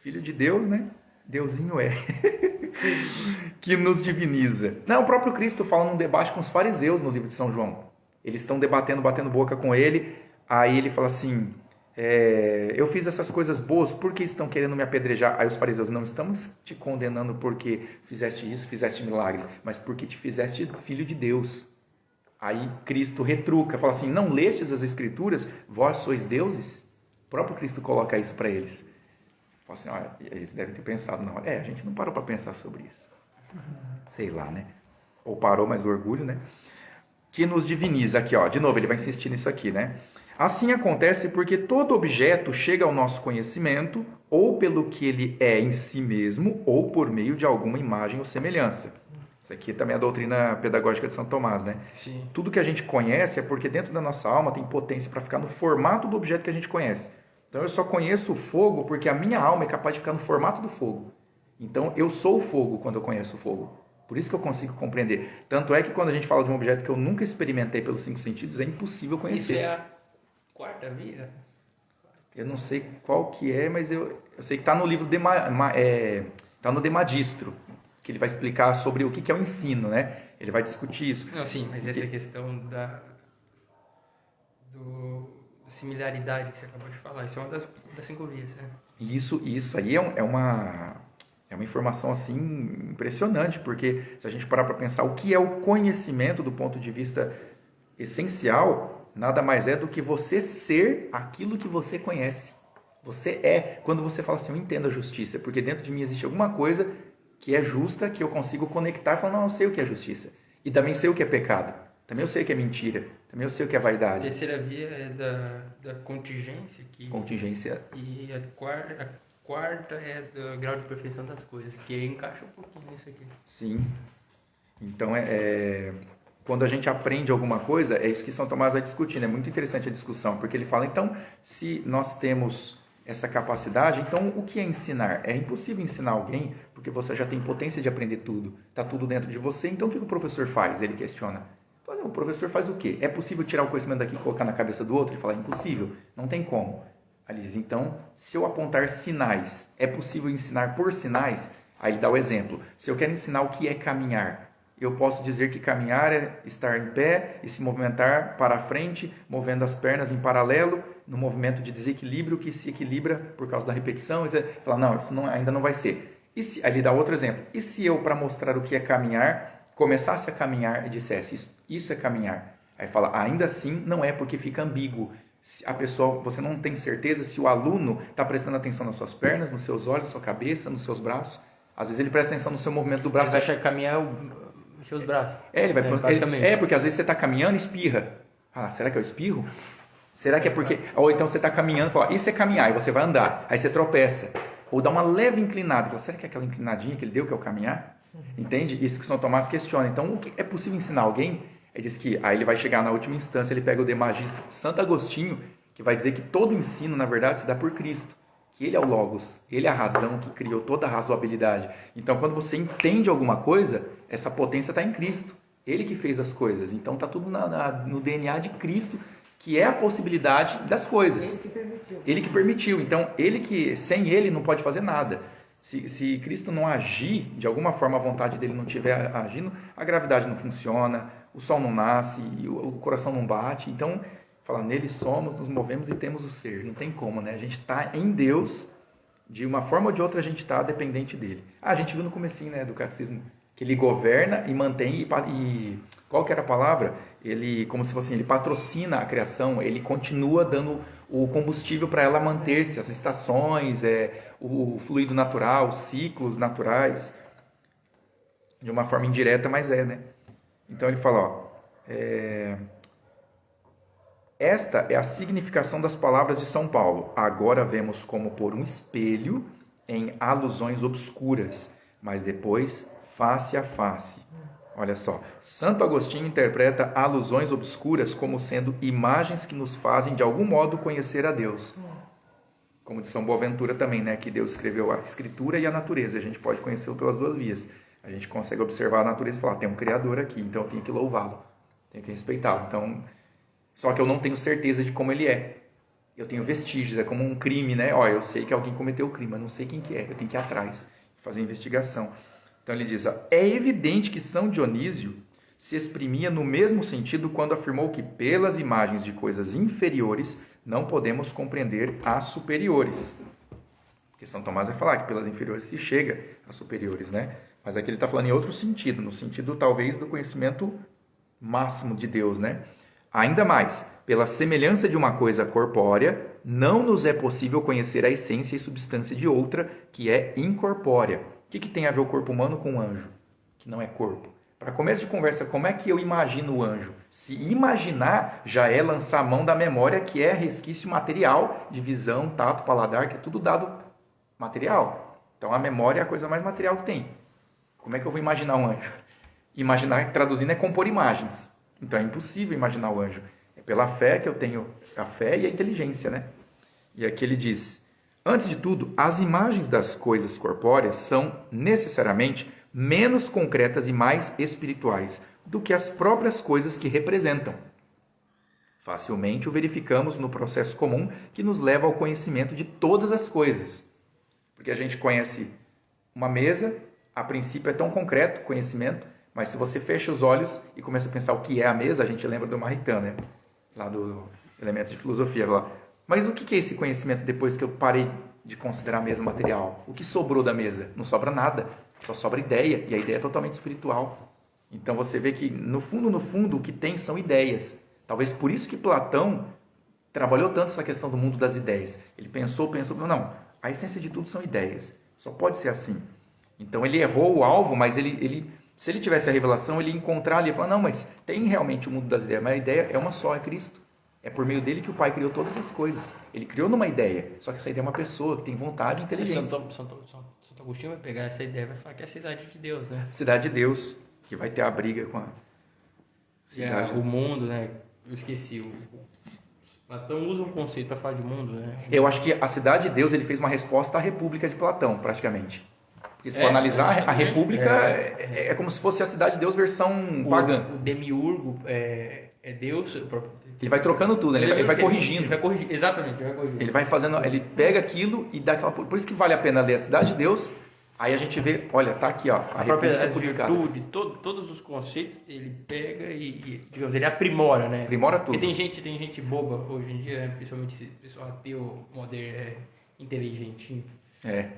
filho de Deus, né? Deusinho é. Que nos diviniza. Não, o próprio Cristo fala num debate com os fariseus no livro de São João. Eles estão debatendo, batendo boca com ele. Aí ele fala assim, eu fiz essas coisas boas, por que estão querendo me apedrejar? Aí os fariseus, não estamos te condenando porque fizeste isso, fizeste milagres, mas porque te fizeste filho de Deus. Aí Cristo retruca, fala assim, não lestes as Escrituras? Vós sois deuses? O próprio Cristo coloca isso para eles. Fala assim, eles devem ter pensado na hora. A gente não parou para pensar sobre isso. Sei lá, né? Ou parou, mas o orgulho, né? Que nos diviniza aqui, ó. De novo, ele vai insistir nisso aqui, né? Assim acontece porque todo objeto chega ao nosso conhecimento ou pelo que ele é em si mesmo ou por meio de alguma imagem ou semelhança. Isso aqui também é a doutrina pedagógica de São Tomás, né? Sim. Tudo que a gente conhece é porque dentro da nossa alma tem potência para ficar no formato do objeto que a gente conhece. Então eu só conheço o fogo porque a minha alma é capaz de ficar no formato do fogo. Então eu sou o fogo quando eu conheço o fogo. Por isso que eu consigo compreender. Tanto é que quando a gente fala de um objeto que eu nunca experimentei pelos 5 sentidos, é impossível conhecer. Isso é a quarta via? Eu não sei qual que é, mas eu sei que está no livro tá no De Magistro, que ele vai explicar sobre o que é o ensino, né? Ele vai discutir isso. Não, sim, mas essa questão da similaridade que você acabou de falar, isso é uma das 5 vias, né? Isso aí é uma informação assim impressionante, porque se a gente parar para pensar o que é o conhecimento do ponto de vista essencial, nada mais é do que você ser aquilo que você conhece. Você é, quando você fala assim, eu entendo a justiça, porque dentro de mim existe alguma coisa que é justa, que eu consigo conectar e falar, não, eu sei o que é justiça. E também sei o que é pecado. Também eu sei o que é mentira. Também eu sei o que é A vaidade. terceira via é da contingência. Contingência. E a quarta é do grau de perfeição das coisas, que encaixa um pouquinho nisso aqui. Sim. Então, quando a gente aprende alguma coisa, é isso que São Tomás vai discutindo. É muito interessante a discussão, porque ele fala, então, se nós temos essa capacidade, então o que é ensinar? É impossível ensinar alguém, porque você já tem potência de aprender tudo. Está tudo dentro de você, então o que o professor faz? Ele questiona. Fala, o professor faz o quê? É possível tirar o conhecimento daqui e colocar na cabeça do outro? Ele fala, impossível, não tem como. Aí ele diz, então, se eu apontar sinais, é possível ensinar por sinais? Aí ele dá o exemplo. Se eu quero ensinar o que é caminhar, eu posso dizer que caminhar é estar em pé e se movimentar para a frente, movendo as pernas em paralelo, no movimento de desequilíbrio que se equilibra por causa da repetição. Fala, não, isso ainda não vai ser. Aí ele dá outro exemplo. E se eu, para mostrar o que é caminhar, começasse a caminhar e dissesse, isso é caminhar? Aí fala, ainda assim não é, porque fica ambíguo. A pessoa, você não tem certeza se o aluno está prestando atenção nas suas pernas, nos seus olhos, na sua cabeça, nos seus braços. Às vezes ele presta atenção no seu movimento do braço. Ele vai caminhar os seus braços. Ele vai porque às vezes você está caminhando e espirra. Ah, será que eu espirro? Será que é porque... Ou então você está caminhando e fala, isso é caminhar, e você vai andar. Aí você tropeça. Ou dá uma leve inclinada. Fala, será que é aquela inclinadinha que ele deu que é o caminhar? Entende? Isso que São Tomás questiona. Então, o que é possível ensinar alguém? Ele diz que aí ele vai chegar na última instância, ele pega o De Magistro de Santo Agostinho, que vai dizer que todo ensino, na verdade, se dá por Cristo. Que ele é o Logos, ele é a razão que criou toda a razoabilidade. Então, quando você entende alguma coisa, essa potência está em Cristo. Ele que fez as coisas. Então, está tudo no DNA de Cristo, que é a possibilidade das coisas. Ele que permitiu. Ele que permitiu. Então, sem ele não pode fazer nada. Se Cristo não agir, de alguma forma a vontade dele não estiver agindo, a gravidade não funciona, o sol não nasce, o coração não bate. Então, fala, nele somos, nos movemos e temos o ser. Não tem como, né? A gente está em Deus, de uma forma ou de outra a gente está dependente dele. A gente viu no comecinho, né, do catecismo, que ele governa e mantém, e qual que era a palavra? Ele, como se fosse assim, ele patrocina a criação, ele continua dando o combustível para ela manter-se, as estações, o fluido natural, os ciclos naturais, de uma forma indireta, mas né? Então ele fala, esta é a significação das palavras de São Paulo. Agora vemos como por um espelho em alusões obscuras, mas depois face a face. Olha só, Santo Agostinho interpreta alusões obscuras como sendo imagens que nos fazem de algum modo conhecer a Deus. Como de São Boaventura também, né, que Deus escreveu a Escritura e a natureza. A gente pode conhecê-lo pelas duas vias. A gente consegue observar a natureza e falar, tem um Criador aqui, então eu tenho que louvá-lo, tenho que respeitá-lo. Então, só que eu não tenho certeza de como ele é. Eu tenho vestígios, é como um crime, né? Eu sei que alguém cometeu o crime, mas não sei quem que é. Eu tenho que ir atrás, fazer investigação. Então ele diz, é evidente que São Dionísio se exprimia no mesmo sentido quando afirmou que pelas imagens de coisas inferiores não podemos compreender as superiores. Porque São Tomás vai falar que pelas inferiores se chega às superiores, né? Mas aqui ele está falando em outro sentido, no sentido talvez do conhecimento máximo de Deus, né? Ainda mais, pela semelhança de uma coisa corpórea, não nos é possível conhecer a essência e substância de outra que é incorpórea. O que tem a ver o corpo humano com o anjo, que não é corpo? Para começo de conversa, como é que eu imagino o anjo? Se imaginar já é lançar a mão da memória, que é resquício material de visão, tato, paladar, que é tudo dado material. Então a memória é a coisa mais material que tem. Como é que eu vou imaginar um anjo? Imaginar, traduzindo, é compor imagens. Então é impossível imaginar o anjo. É pela fé que eu tenho a fé e a inteligência, né? E aqui ele diz, antes de tudo, as imagens das coisas corpóreas são necessariamente menos concretas e mais espirituais do que as próprias coisas que representam. Facilmente o verificamos no processo comum que nos leva ao conhecimento de todas as coisas. Porque a gente conhece uma mesa, a princípio é tão concreto o conhecimento, mas se você fecha os olhos e começa a pensar o que é a mesa, a gente lembra do Maritain, né? Lá do Elementos de Filosofia. Lá. Mas o que é esse conhecimento depois que eu parei de considerar a mesa material? O que sobrou da mesa? Não sobra nada, só sobra ideia, e a ideia é totalmente espiritual. Então você vê que, no fundo, o que tem são ideias. Talvez por isso que Platão trabalhou tanto essa questão do mundo das ideias. Ele pensou, não, a essência de tudo são ideias. Só pode ser assim. Então ele errou o alvo, mas se ele tivesse a revelação, ele ia encontrar ali e falar, não, mas tem realmente o mundo das ideias, mas a ideia é uma só, é Cristo. É por meio dele que o Pai criou todas as coisas. Ele criou numa ideia, só que essa ideia é uma pessoa que tem vontade e inteligência. Santo Agostinho vai pegar essa ideia e vai falar que é a cidade de Deus, né? Cidade de Deus. que vai ter a briga com a cidade. O mundo, né? Eu esqueci. Platão usa um conceito para falar de mundo, né? Eu acho que a cidade de Deus, ele fez uma resposta à República de Platão, praticamente. Porque se for analisar, a exatamente. República é como se fosse a cidade de Deus versão pagã. O demiurgo é Deus. Ele vai trocando tudo, ele vai corrigindo. Ele vai corrigir, exatamente, ele vai corrigindo. Ele vai fazendo, ele pega aquilo e dá aquela... Por isso que vale a pena ler a cidade de Deus. Aí a gente vê, olha, tá aqui, ó, a República As purificada. virtudes, todos os conceitos, ele pega e, digamos, ele aprimora, né? Aprimora tudo. Porque tem gente boba hoje em dia, né? Principalmente esse pessoal ateu, moderno, inteligentinho.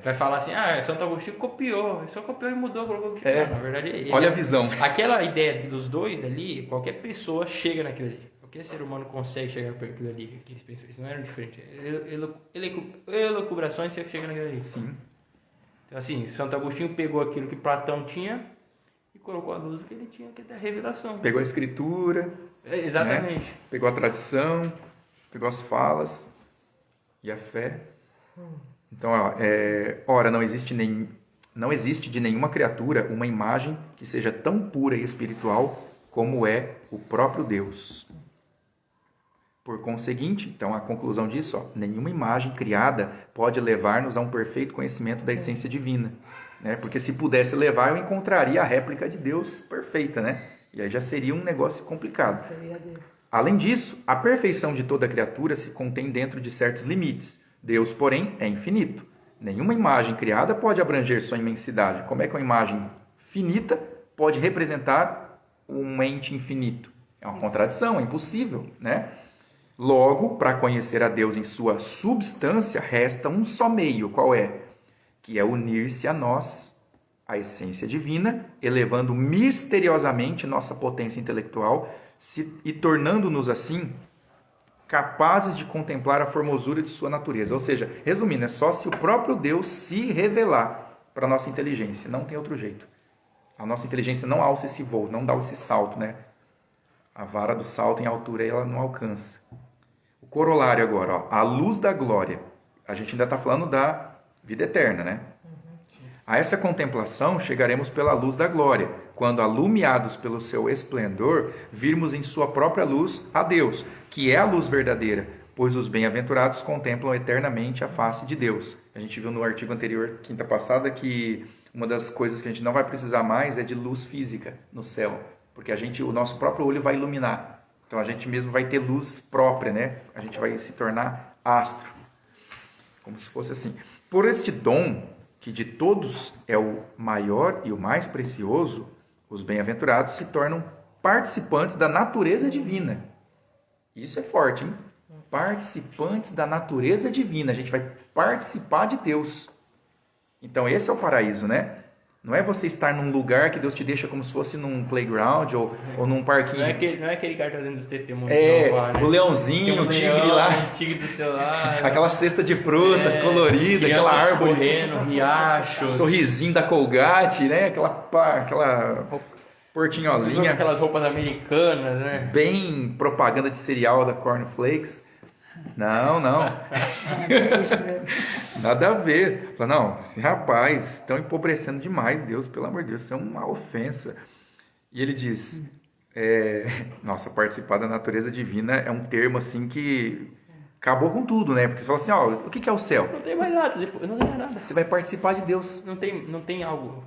Vai falar assim, Santo Agostinho copiou, só copiou e mudou, colocou o que na verdade ele, Olha a visão. Aquela ideia dos dois ali, qualquer pessoa chega naquilo ali. Qualquer ser humano consegue chegar para aquilo ali, que eles pensam, eles não eram diferentes. Elucubrações, você chega naquilo ali. Sim. Então, assim, Santo Agostinho pegou aquilo que Platão tinha e colocou a luz que ele tinha, que é da revelação. Pegou a escritura. Exatamente. Né? Pegou a tradição, pegou as falas e a fé. Então, ora, não existe de nenhuma criatura uma imagem que seja tão pura e espiritual como é o próprio Deus. Por conseguinte, então a conclusão disso, nenhuma imagem criada pode levar-nos a um perfeito conhecimento da essência divina, né? Porque se pudesse levar, eu encontraria a réplica de Deus perfeita, né? E aí já seria um negócio complicado. Além disso, a perfeição de toda criatura se contém dentro de certos limites. Deus, porém, é infinito. Nenhuma imagem criada pode abranger sua imensidade. Como é que uma imagem finita pode representar um ente infinito? É uma contradição, é impossível, né? Logo, para conhecer a Deus em sua substância, resta um só meio, qual é? Que é unir-se a nós, a essência divina, elevando misteriosamente nossa potência intelectual e tornando-nos assim capazes de contemplar a formosura de sua natureza. Ou seja, resumindo, é só se o próprio Deus se revelar para a nossa inteligência, não tem outro jeito. A nossa inteligência não alça esse voo, não dá esse salto, né? A vara do salto em altura ela não alcança. O corolário agora, a luz da glória. A gente ainda está falando da vida eterna, né? A essa contemplação chegaremos pela luz da glória, quando, alumiados pelo seu esplendor, virmos em sua própria luz a Deus, que é a luz verdadeira, pois os bem-aventurados contemplam eternamente a face de Deus. A gente viu no artigo anterior, quinta passada, que uma das coisas que a gente não vai precisar mais é de luz física no céu, porque o nosso próprio olho vai iluminar. Então a gente mesmo vai ter luz própria, né? A gente vai se tornar astro, como se fosse assim. Por este dom, que de todos é o maior e o mais precioso, os bem-aventurados se tornam participantes da natureza divina. Isso é forte, hein? Participantes da natureza divina. A gente vai participar de Deus. Então esse é o paraíso, né? Não é você estar num lugar que Deus te deixa como se fosse num playground ou num parquinho. Não é aquele cara fazendo os testemunhos. O leãozinho, o tigre lá. O tigre do seu lado. Aquela cesta de frutas colorida, aquela árvore. Correndo, riachos. Sorrisinho da Colgate, né? Aquela portinholinha. Aquelas roupas americanas, né? Bem propaganda de cereal da Cornflakes. Não. Nada a ver. Fala, não, esse rapaz, estão empobrecendo demais Deus, pelo amor de Deus, isso é uma ofensa. E ele diz, nossa, participar da natureza divina é um termo assim que acabou com tudo, né? Porque você fala assim, o que é o céu? Não tem mais nada, não tem mais nada. Você vai participar de Deus. Não tem algo.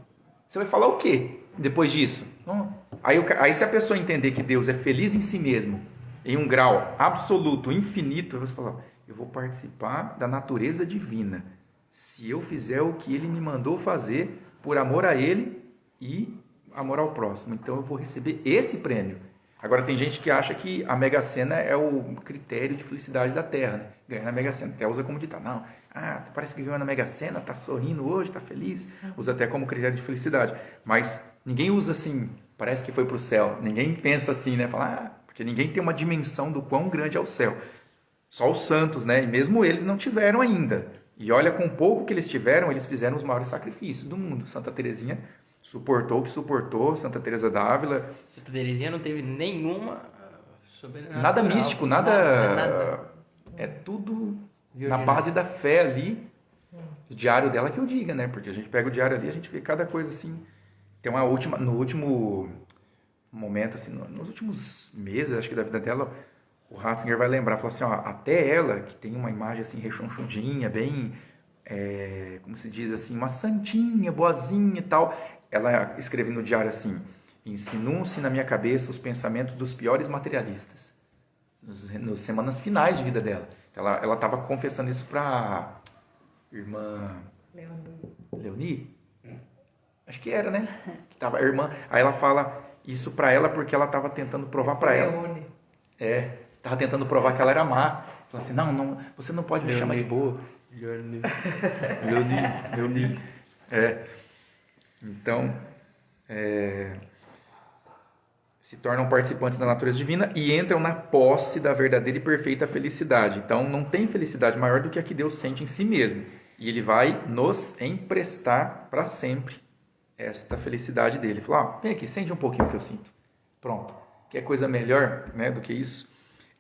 Você vai falar o quê depois disso? Aí se a pessoa entender que Deus é feliz em si mesmo, em um grau absoluto, infinito, você fala, eu vou participar da natureza divina. Se eu fizer o que ele me mandou fazer, por amor a ele e amor ao próximo. Então eu vou receber esse prêmio. Agora tem gente que acha que a Mega Sena é o critério de felicidade da Terra, né? Ganhar na Mega Sena. Até usa como ditado. Não, parece que ganhou na Mega Sena, tá sorrindo hoje, tá feliz. Usa até como critério de felicidade. Mas ninguém usa assim, parece que foi pro céu. Ninguém pensa assim, né? Fala, porque ninguém tem uma dimensão do quão grande é o céu. Só os santos, né? E mesmo eles não tiveram ainda. E olha, com pouco que eles tiveram, eles fizeram os maiores sacrifícios do mundo. Santa Teresinha suportou o que suportou, Santa Teresa d'Ávila. Santa Teresinha não teve nenhuma sobrenatural. Nada místico, nada. É tudo na base da fé ali. O diário dela que eu diga, né? Porque a gente pega o diário ali, a gente vê cada coisa assim Tem no último momento, assim, nos últimos meses, acho que da vida dela, o Ratzinger vai lembrar, falou assim, ó, até ela, que tem uma imagem assim rechonchudinha, bem, como se diz assim, uma santinha, boazinha e tal, ela escreve no diário assim, insinam-se na minha cabeça os pensamentos dos piores materialistas, nas semanas finais de vida dela. Ela estava confessando isso para irmã Leonie? Acho que era, né? Que tava a irmã. Aí ela fala isso para ela porque ela estava tentando provar para ela. Estava tentando provar que ela era má. Falou assim, não, você não pode me chamar de boa. Leonie. Então, se tornam participantes da natureza divina e entram na posse da verdadeira e perfeita felicidade. Então, não tem felicidade maior do que a que Deus sente em si mesmo. E Ele vai nos emprestar para sempre esta felicidade dele. Ele falou, vem aqui, sente um pouquinho o que eu sinto. Pronto. Quer coisa melhor, né, do que isso?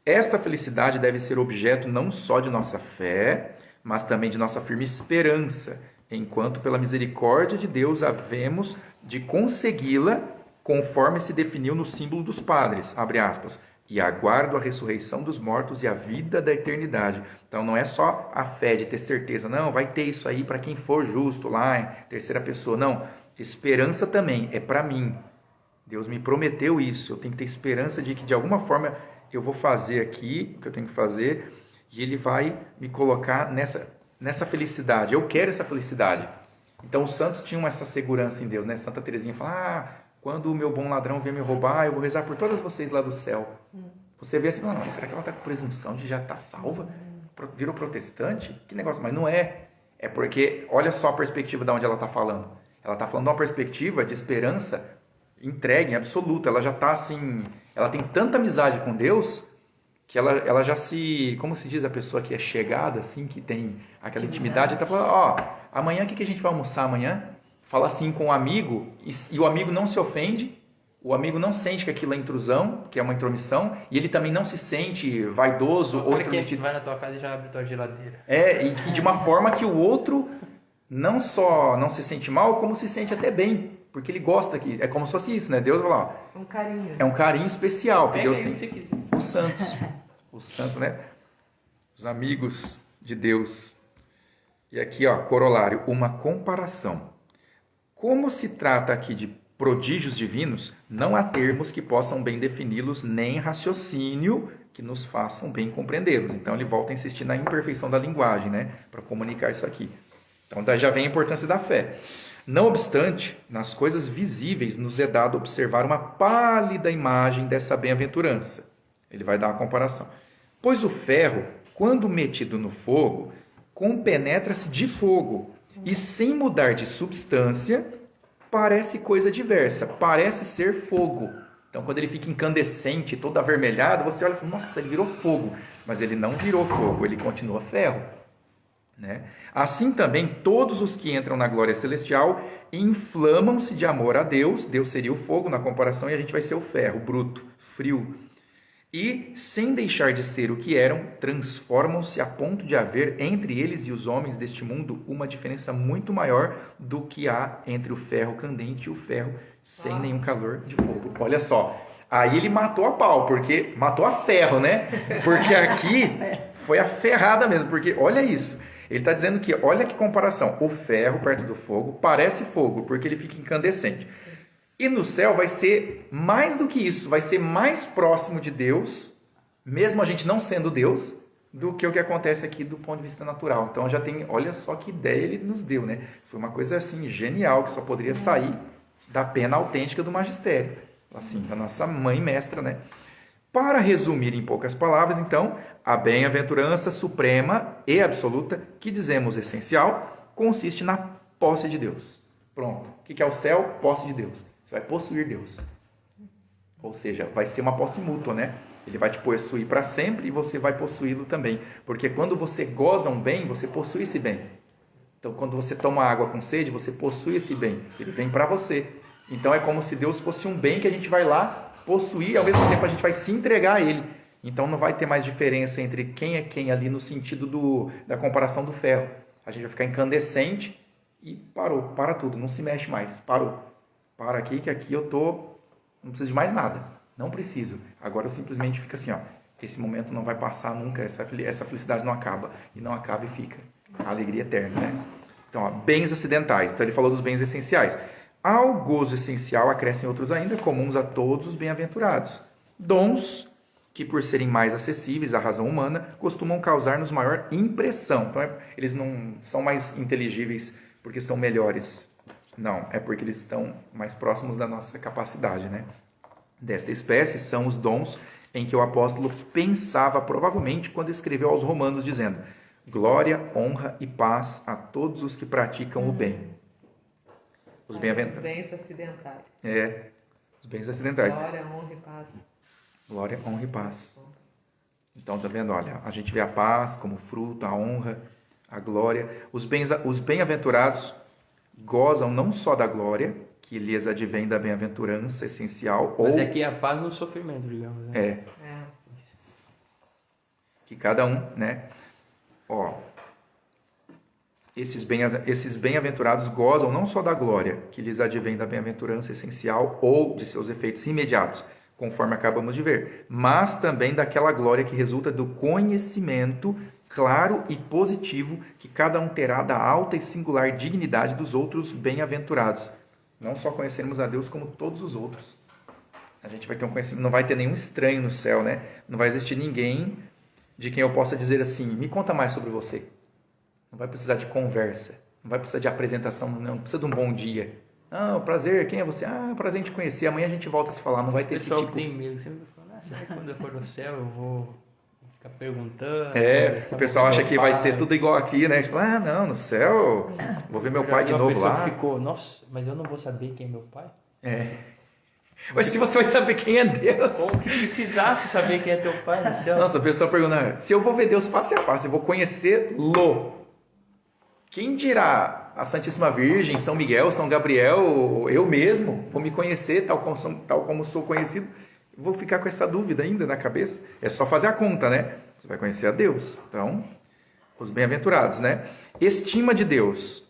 Esta felicidade deve ser objeto não só de nossa fé, mas também de nossa firme esperança, enquanto pela misericórdia de Deus havemos de consegui-la conforme se definiu no símbolo dos padres, abre aspas, e aguardo a ressurreição dos mortos e a vida da eternidade. Então não é só a fé de ter certeza, não, vai ter isso aí para quem for justo lá, em terceira pessoa, não. Esperança também é para mim. Deus me prometeu isso, eu tenho que ter esperança de que de alguma forma eu vou fazer aqui o que eu tenho que fazer e Ele vai me colocar nessa felicidade. Eu quero essa felicidade. Então os santos tinham essa segurança em Deus, né? Santa Teresinha fala, quando o meu bom ladrão vier me roubar, eu vou rezar por todas vocês lá do céu. Você vê assim, não, será que ela está com presunção de já estar salva? Virou protestante? Que negócio, mas não é. É porque, olha só a perspectiva de onde ela está falando. Ela está falando de uma perspectiva de esperança entregue, absoluta. Ela já está assim, ela tem tanta amizade com Deus que ela já se, como se diz a pessoa que é chegada, assim, que tem aquela intimidade, está falando, amanhã o que a gente vai almoçar amanhã? Fala assim com o amigo, e o amigo não se ofende, o amigo não sente que aquilo é intrusão, que é uma intromissão, e ele também não se sente vaidoso ou intrometido. Vai na tua casa e já abre tua geladeira. E de uma forma que o outro não só não se sente mal, como se sente até bem, porque ele gosta aqui. É como se fosse isso, né? Deus vai lá. Um carinho. É um carinho especial que Deus tem. Se quiser. Os santos, né? Os amigos de Deus. E aqui, corolário, uma comparação. Como se trata aqui de prodígios divinos, não há termos que possam bem defini-los, nem raciocínio que nos façam bem compreendê-los. Então ele volta a insistir na imperfeição da linguagem, né, para comunicar isso aqui. Então daí já vem a importância da fé. Não obstante, nas coisas visíveis nos é dado observar uma pálida imagem dessa bem-aventurança. Ele vai dar uma comparação. Pois o ferro, quando metido no fogo, compenetra-se de fogo, e sem mudar de substância, parece coisa diversa, parece ser fogo. Então, quando ele fica incandescente, todo avermelhado, você olha e fala, nossa, ele virou fogo. Mas ele não virou fogo, ele continua ferro. Né? Assim também, todos os que entram na glória celestial inflamam-se de amor a Deus. Deus seria o fogo na comparação e a gente vai ser o ferro, bruto, frio. E, sem deixar de ser o que eram, transformam-se a ponto de haver entre eles e os homens deste mundo uma diferença muito maior do que há entre o ferro candente e o ferro sem nenhum calor de fogo. Olha só, aí ele matou a pau, porque matou a ferro, né? Porque aqui foi a ferrada mesmo, porque olha isso. Ele está dizendo que, olha que comparação, o ferro perto do fogo parece fogo, porque ele fica incandescente. E no céu vai ser mais do que isso, vai ser mais próximo de Deus, mesmo a gente não sendo Deus, do que o que acontece aqui do ponto de vista natural. Então já tem, olha só que ideia ele nos deu, né? Foi uma coisa assim genial, que só poderia sair da pena autêntica do magistério, assim, da nossa mãe mestra, né? Para resumir em poucas palavras, então, a bem-aventurança suprema e absoluta, que dizemos essencial, consiste na posse de Deus. Pronto. O que é o céu? Posse de Deus. Você vai possuir Deus. Ou seja, vai ser uma posse mútua, né? Ele vai te possuir para sempre e você vai possuí-lo também. Porque quando você goza um bem, você possui esse bem. Então, quando você toma água com sede, você possui esse bem. Ele vem para você. Então, é como se Deus fosse um bem que a gente vai lá possuir e, ao mesmo tempo, a gente vai se entregar a Ele. Então, não vai ter mais diferença entre quem é quem ali no sentido da comparação do ferro. A gente vai ficar incandescente e parou, para tudo, não se mexe mais, parou. para aqui, que aqui eu não preciso de mais nada. Não preciso. Agora eu simplesmente fico assim, ó. Esse momento não vai passar nunca, essa felicidade não acaba. E não acaba e fica. A alegria eterna, né? Então, ó, bens acidentais. Então ele falou dos bens essenciais. Ao gozo essencial acrescem outros ainda, comuns a todos os bem-aventurados. Dons que, por serem mais acessíveis à razão humana, costumam causar-nos maior impressão. Então, eles não são mais inteligíveis porque são melhores. Não, é porque eles estão mais próximos da nossa capacidade, né? Desta espécie são os dons em que o apóstolo pensava provavelmente quando escreveu aos Romanos, dizendo: glória, honra e paz a todos os que praticam o bem. Os bem-aventurados. Os bens acidentais. Os bens acidentais. Glória, honra e paz. Glória, honra e paz. Então, tá vendo? Olha, a gente vê a paz como fruto, a honra, a glória. Os bem-aventurados gozam não só da glória, que lhes advém da bem-aventurança essencial, Mas aqui é a paz no sofrimento, digamos. Né? Que cada um, né? Ó, esses bem-aventurados gozam não só da glória, que lhes advém da bem-aventurança essencial ou de seus efeitos imediatos, conforme acabamos de ver, mas também daquela glória que resulta do conhecimento claro e positivo que cada um terá da alta e singular dignidade dos outros bem-aventurados. Não só conheceremos a Deus, como todos os outros. A gente vai ter um conhecimento, não vai ter nenhum estranho no céu, né? Não vai existir ninguém de quem eu possa dizer assim: me conta mais sobre você. Não vai precisar de conversa, não vai precisar de apresentação, não precisa de um bom dia. Ah, prazer, quem é você? Ah, prazer em te conhecer, amanhã a gente volta a se falar, não vai ter esse tipo... O pessoal que tem medo sempre fala: será que quando eu for no céu eu vou ficar perguntando? O pessoal acha que vai ser tudo igual aqui, né? Tipo, não, no céu, vou ver meu pai de novo lá. Ficou: nossa, mas eu não vou saber quem é meu pai? Mas se você vai saber quem é Deus... Ou que precisasse saber quem é teu pai no céu? Nossa, a pessoa pergunta: se eu vou ver Deus face a face, eu vou conhecê-lo, quem dirá a Santíssima Virgem, São Miguel, São Gabriel, eu mesmo vou me conhecer tal como sou conhecido? Vou ficar com essa dúvida ainda na cabeça? É só fazer a conta, né? Você vai conhecer a Deus. Então, os bem-aventurados, né? Estima de Deus.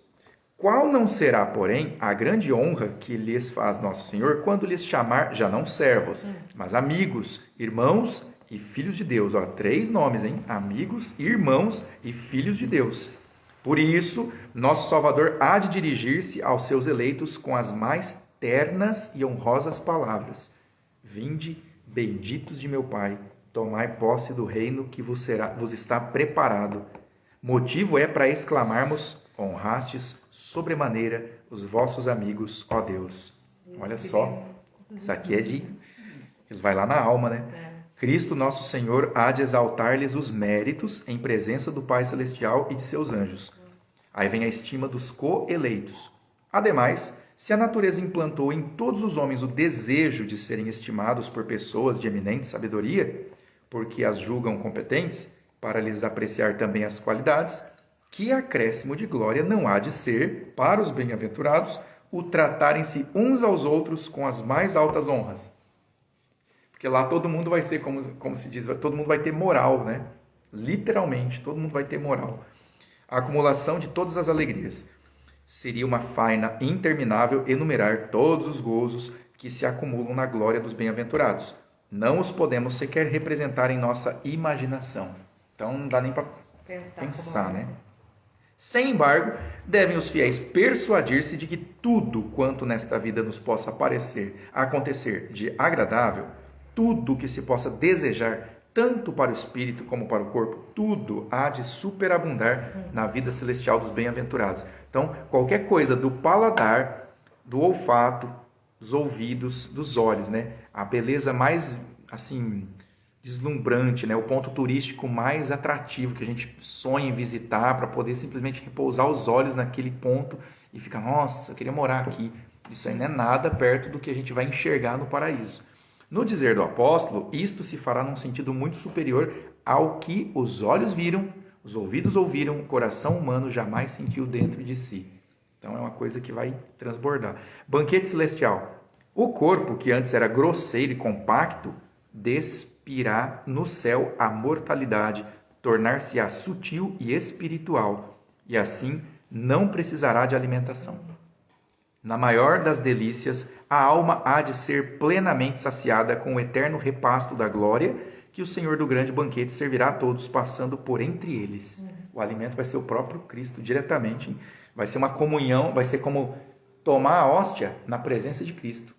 Qual não será, porém, a grande honra que lhes faz Nosso Senhor quando lhes chamar, já não servos, mas amigos, irmãos e filhos de Deus? Ó, 3 nomes, hein? Amigos, irmãos e filhos de Deus. Por isso, nosso Salvador há de dirigir-se aos seus eleitos com as mais ternas e honrosas palavras: vinde, benditos de meu Pai, tomai posse do reino que vos está preparado. Motivo é para exclamarmos: honrastes sobremaneira os vossos amigos, ó Deus. Olha só, isso aqui ele vai lá na alma, né? Cristo nosso Senhor há de exaltar-lhes os méritos em presença do Pai Celestial e de seus anjos. Aí vem a estima dos coeleitos. Ademais, se a natureza implantou em todos os homens o desejo de serem estimados por pessoas de eminente sabedoria, porque as julgam competentes, para lhes apreciar também as qualidades, que acréscimo de glória não há de ser, para os bem-aventurados, o tratarem-se uns aos outros com as mais altas honras. Porque lá todo mundo vai ser, como se diz, todo mundo vai ter moral, né? Literalmente, todo mundo vai ter moral. A acumulação de todas as alegrias. Seria uma faina interminável enumerar todos os gozos que se acumulam na glória dos bem-aventurados. Não os podemos sequer representar em nossa imaginação. Então não dá nem para pensar, né? Sem embargo, devem os fiéis persuadir-se de que tudo quanto nesta vida nos possa acontecer de agradável, tudo que se possa desejar, tanto para o espírito como para o corpo, tudo há de superabundar na vida celestial dos bem-aventurados. Então, qualquer coisa do paladar, do olfato, dos ouvidos, dos olhos, né? A beleza mais, assim, deslumbrante, né? O ponto turístico mais atrativo que a gente sonha em visitar para poder simplesmente repousar os olhos naquele ponto e ficar: nossa, eu queria morar aqui. Isso aí não é nada perto do que a gente vai enxergar no paraíso. No dizer do apóstolo, isto se fará num sentido muito superior ao que os olhos viram, os ouvidos ouviram, o coração humano jamais sentiu dentro de si. Então é uma coisa que vai transbordar. Banquete celestial. O corpo, que antes era grosseiro e compacto, despirá no céu a mortalidade, tornar-se-á sutil e espiritual, e assim não precisará de alimentação. Na maior das delícias, a alma há de ser plenamente saciada com o eterno repasto da glória que o Senhor do grande banquete servirá a todos, passando por entre eles. O alimento vai ser o próprio Cristo diretamente. Vai ser uma comunhão, vai ser como tomar a hóstia na presença de Cristo.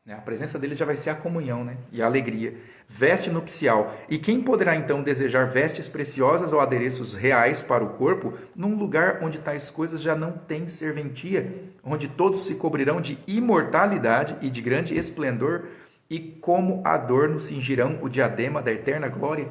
A presença dele já vai ser a comunhão, né? E a alegria. Veste nupcial. E quem poderá então desejar vestes preciosas ou adereços reais para o corpo, num lugar onde tais coisas já não têm serventia, onde todos se cobrirão de imortalidade e de grande esplendor, e como adorno cingirão o diadema da eterna glória?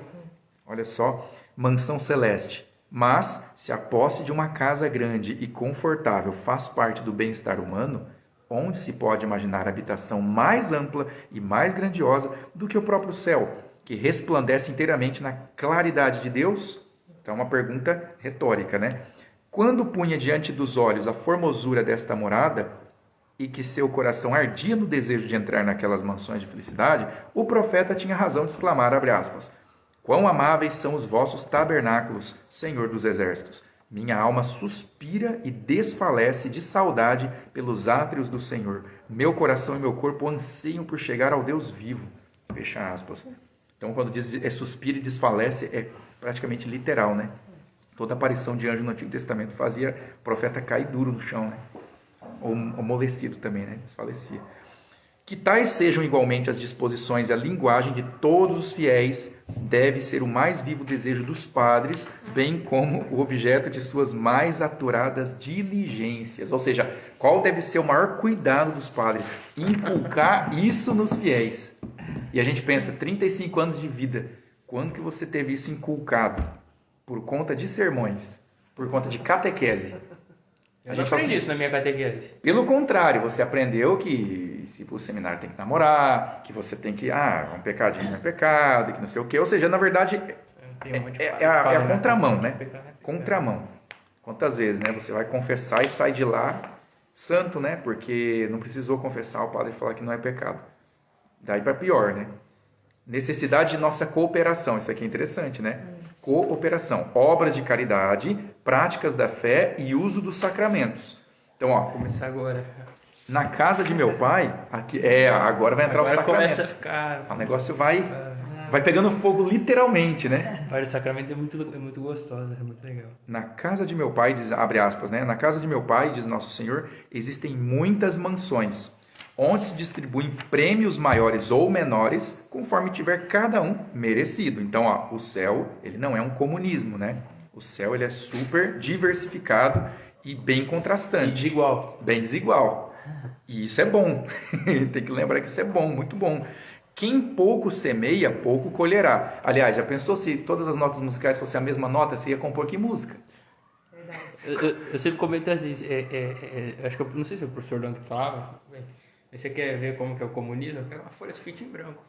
Olha só, mansão celeste. Mas, se a posse de uma casa grande e confortável faz parte do bem-estar humano, onde se pode imaginar habitação mais ampla e mais grandiosa do que o próprio céu, que resplandece inteiramente na claridade de Deus? Então, uma pergunta retórica, né? Quando punha diante dos olhos a formosura desta morada, e que seu coração ardia no desejo de entrar naquelas mansões de felicidade, o profeta tinha razão de exclamar, abre aspas, quão amáveis são os vossos tabernáculos, Senhor dos exércitos! Minha alma suspira e desfalece de saudade pelos átrios do Senhor. Meu coração e meu corpo anseiam por chegar ao Deus vivo. Fecha aspas. Então, quando diz suspira e desfalece, é praticamente literal, né? Toda aparição de anjo no Antigo Testamento fazia o profeta cair duro no chão, né? Ou amolecido também, né? Desfalecia. Que tais sejam igualmente as disposições e a linguagem de todos os fiéis, deve ser o mais vivo desejo dos padres, bem como o objeto de suas mais aturadas diligências. Ou seja, qual deve ser o maior cuidado dos padres? Inculcar isso nos fiéis. E a gente pensa, 35 anos de vida, quando que você teve isso inculcado? Por conta de sermões, por conta de catequese. Eu não aprendi isso na minha catequese. Pelo contrário, você aprendeu que se o seminário tem que namorar, que você tem que, um pecadinho não é pecado, que não sei o quê. Ou seja, na verdade, é a contramão, né? Contramão. Quantas vezes, né? Você vai confessar e sai de lá santo, né? Porque não precisou confessar, o padre falar que não é pecado. Daí para pior, né? Necessidade de nossa cooperação. Isso aqui é interessante, né? Cooperação. Obras de caridade, práticas da fé e uso dos sacramentos. Então, ó. Vou começar agora. Na casa de meu pai, aqui, agora vai entrar agora o sacramento. Começa a ficar... O negócio vai pegando fogo literalmente, né? O sacramento é muito gostoso, é muito legal. Na casa de meu pai, diz, abre aspas, né? Na casa de meu pai, diz Nosso Senhor, existem muitas mansões, onde se distribuem prêmios maiores ou menores, conforme tiver cada um merecido. Então, ó, o céu, ele não é um comunismo, né? O céu, ele é super diversificado e bem contrastante. E desigual. Bem desigual. E isso é bom. Tem que lembrar que isso é bom, muito bom. Quem pouco semeia, pouco colherá. Aliás, já pensou se todas as notas musicais fossem a mesma nota, você ia compor que música? Eu sempre comento assim, acho que eu não sei se é o professor Dante que falava, você quer ver como que é o comunismo? Pega uma folha sulfite em branco.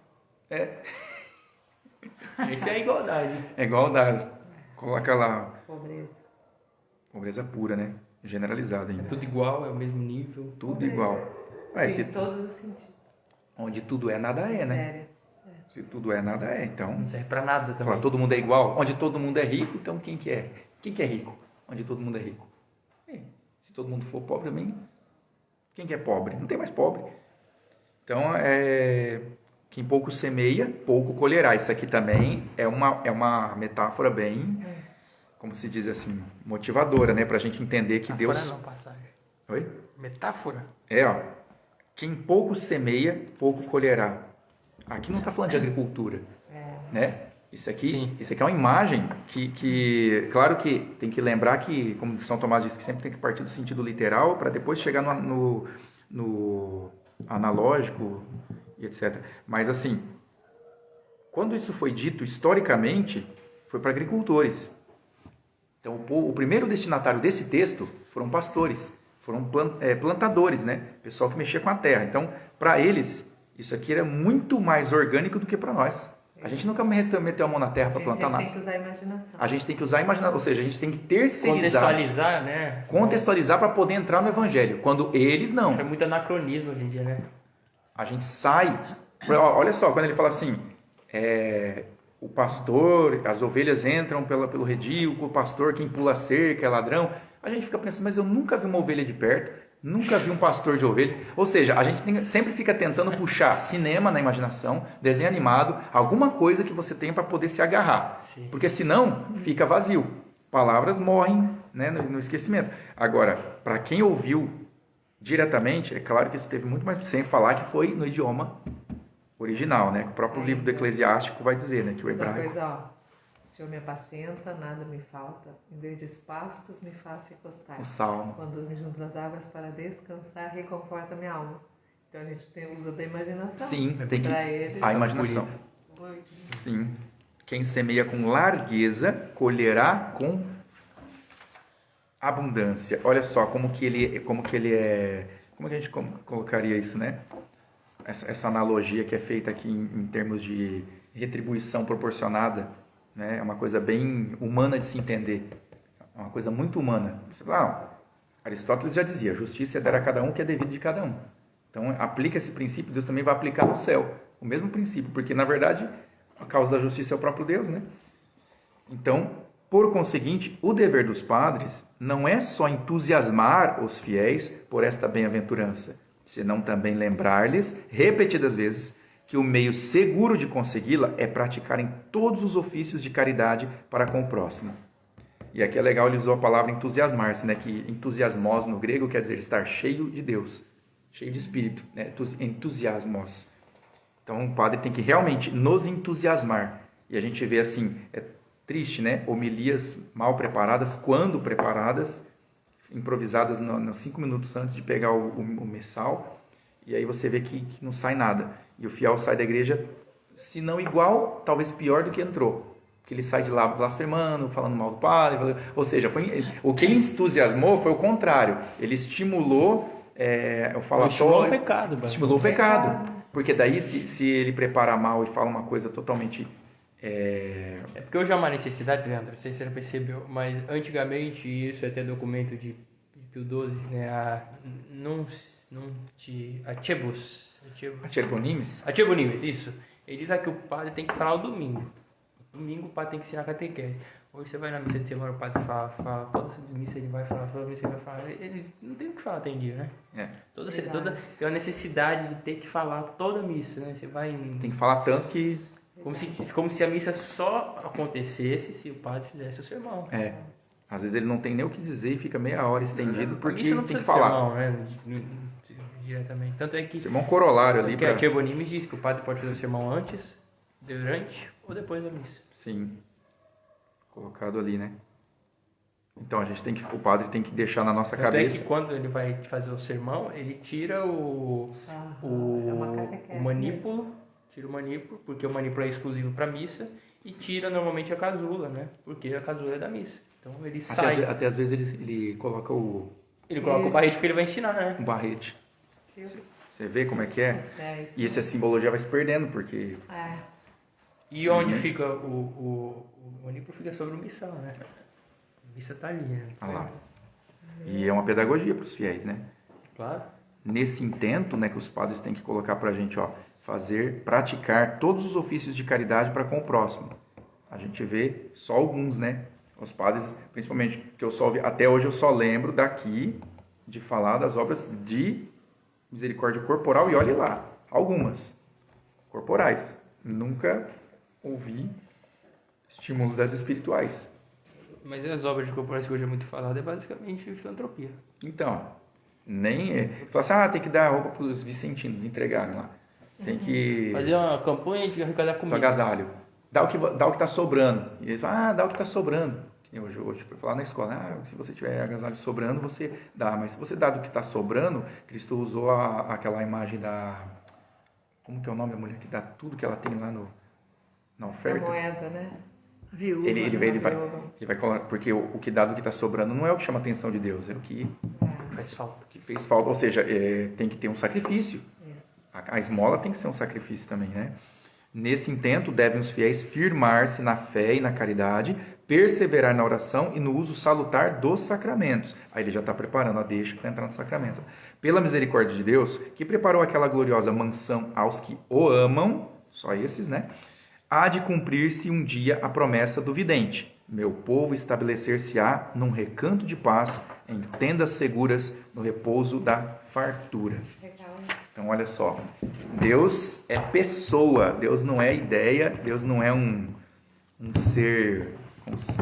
Isso é a igualdade. É igualdade. Coloca lá. Pobreza. Pobreza pura, né? Generalizada ainda. É tudo igual, é o mesmo nível. Tudo igual. Em todos os sentidos. Onde tudo é, nada é, né? Sério. Se tudo é, nada é. Então, Não serve pra nada também. falar, todo mundo é igual. Onde todo mundo é rico, então quem que é? Quem que é rico? Onde todo mundo é rico. Se todo mundo for pobre também, quem que é pobre? Não tem mais pobre. Então, quem pouco semeia, pouco colherá. Isso aqui também é uma metáfora bem, como se diz assim, motivadora, né? Pra gente entender que Metáfora Deus... não, passagem. Oi? Metáfora? Ó. Quem pouco semeia, pouco colherá. Aqui não está falando de agricultura, né? Isso aqui é uma imagem que, claro que tem que lembrar que, como São Tomás diz, que sempre tem que partir do sentido literal para depois chegar no analógico e etc. Mas assim, quando isso foi dito historicamente, foi para agricultores. Então, o primeiro destinatário desse texto foram pastores, foram plantadores, né? Pessoal que mexia com a terra. Então, para eles, isso aqui era muito mais orgânico do que para nós. A gente nunca meteu a mão na terra para plantar nada. A gente tem que usar a imaginação. A gente tem que usar a imaginação, ou seja, a gente tem que terceirizar. Contextualizar, né? Contextualizar para poder entrar no evangelho. Quando eles não. É muito anacronismo hoje em dia, né? A gente sai. Olha só, quando ele fala assim, o pastor, as ovelhas entram pelo redil, o pastor, quem pula a cerca é ladrão. A gente fica pensando, mas eu nunca vi uma ovelha de perto. Nunca vi um pastor de ovelhas. Ou seja, a gente sempre fica tentando puxar cinema na imaginação, desenho animado, alguma coisa que você tenha para poder se agarrar. Sim. Porque senão fica vazio. Palavras morrem, né, no esquecimento. Agora, para quem ouviu diretamente, é claro que isso teve muito mais, sem falar que foi no idioma original, né? O próprio livro do Eclesiástico vai dizer, né, que o Outra hebraico... coisa, ó. O Senhor me apacenta, nada me falta. Em verdes pastos me faz recostar. O Salmo. Quando me junto às águas para descansar, reconforta minha alma. Então a gente tem o uso da imaginação. Sim, tem que... Pra eles, A imaginação. Sim. Quem semeia com largueza, colherá com abundância. Olha só como que ele é... Como que a gente colocaria isso, né? Essa analogia que é feita aqui em termos de retribuição proporcionada, né? É uma coisa bem humana de se entender. É uma coisa muito humana. Você fala, Aristóteles já dizia, justiça é dar a cada um o que é devido de cada um. Então, aplica esse princípio, Deus também vai aplicar no céu. O mesmo princípio, porque, na verdade, a causa da justiça é o próprio Deus, né? Então, por conseguinte, o dever dos padres não é só entusiasmar os fiéis por esta bem-aventurança, senão também lembrar-lhes, repetidas vezes, que o meio seguro de consegui-la é praticar em todos os ofícios de caridade para com o próximo. E aqui é legal, ele usou a palavra entusiasmar-se, né? Que entusiasmos no grego quer dizer estar cheio de Deus, cheio de espírito, né? Entusiasmos. Então o padre tem que realmente nos entusiasmar. E a gente vê assim, é triste, né? Homilias mal preparadas, quando preparadas, improvisadas nos 5 minutos antes de pegar o missal, e aí você vê que não sai nada. E o fiel sai da igreja, se não igual, talvez pior do que entrou. Porque ele sai de lá blasfemando, falando mal do padre. Ou seja, o que entusiasmou foi o contrário. Ele estimulou o falatório. Estimulou o pecado. Estimulou o pecado. Porque daí, se ele prepara mal e fala uma coisa totalmente... É porque hoje há uma necessidade, Leandro, não sei se você percebeu, mas antigamente, isso é até documento de Pio XII, né, Achebonimes, isso. Ele diz que o padre tem que falar o domingo. Domingo o padre tem que ensinar catequese. Hoje você vai na missa de semana, o padre fala toda missa ele vai falar, toda missa ele vai falar. Ele não tem o que falar, tem dia, né? Toda, tem uma necessidade de ter que falar toda missa, né? Você vai... Tem que falar tanto que... Como se a missa só acontecesse se o padre fizesse o sermão. Às vezes ele não tem nem o que dizer e fica meia hora estendido porque isso não tem que precisa falar. de sermão, né? Diretamente. Tanto é que... Sermão corolário ali. Porque a Achebonimes diz que o padre pode fazer o sermão antes, durante ou depois da missa. Sim. Colocado ali, né? Então o padre tem que deixar na nossa cabeça. É que quando ele vai fazer o sermão, ele tira o manípulo, porque o manípulo é exclusivo para missa, e tira normalmente a casula, né? Porque a casula é da missa. Então ele sai. Até às vezes ele coloca o... Ele coloca o barrete porque ele vai ensinar, né? O barrete. Você vê como é que é? E essa simbologia vai se perdendo, porque... E onde fica o manípulo fica sobre o missal, né? A missa tá ali, né? Ah lá. E é uma pedagogia para os fiéis, né? Claro. Nesse intento, né, que os padres têm que colocar para a gente, praticar todos os ofícios de caridade para com o próximo. A gente vê só alguns, né? Os padres, principalmente, que até hoje eu só lembro daqui de falar das obras de misericórdia corporal, e olhe lá, algumas corporais. Nunca ouvi estímulo das espirituais. Mas as obras de corporais que hoje é muito falado é basicamente filantropia. Então, fala assim, tem que dar roupa para os vicentinos, entregarem lá. Tem que... fazer uma campanha de arrecadar comida. Agasalho. Dá o que está sobrando. E eles falam, dá o que está sobrando. Hoje foi falar na escola, se você tiver agasalho sobrando, você dá. Mas se você dá do que está sobrando, Cristo usou aquela imagem da... Como que é o nome da mulher que dá tudo que ela tem lá na oferta? A moeda, né? Viúva. Ele vai colocar, porque o que dá do que está sobrando não é o que chama a atenção de Deus, é o que faz falta. Que fez falta. Ou seja, tem que ter um sacrifício. A esmola tem que ser um sacrifício também, né? Nesse intento, devem os fiéis firmar-se na fé e na caridade, perseverar na oração e no uso salutar dos sacramentos. Aí ele já está preparando a deixa para entrar no sacramento. Pela misericórdia de Deus, que preparou aquela gloriosa mansão aos que o amam, só esses, né? Há de cumprir-se um dia a promessa do vidente. meu povo estabelecer-se-á num recanto de paz, em tendas seguras, no repouso da fartura. Legal. Então, olha só, Deus é pessoa, Deus não é ideia, Deus não é um ser,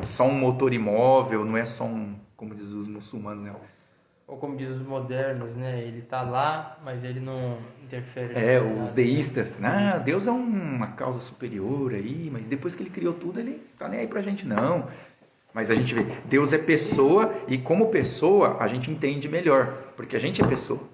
só um motor imóvel, não é só como diz os muçulmanos, né? Ou como diz os modernos, né? Ele tá lá, mas ele não interfere. Os deístas, Deus é uma causa superior aí, mas depois que ele criou tudo, ele tá nem aí pra gente não. Mas a gente vê, Deus é pessoa e como pessoa a gente entende melhor, porque a gente é pessoa.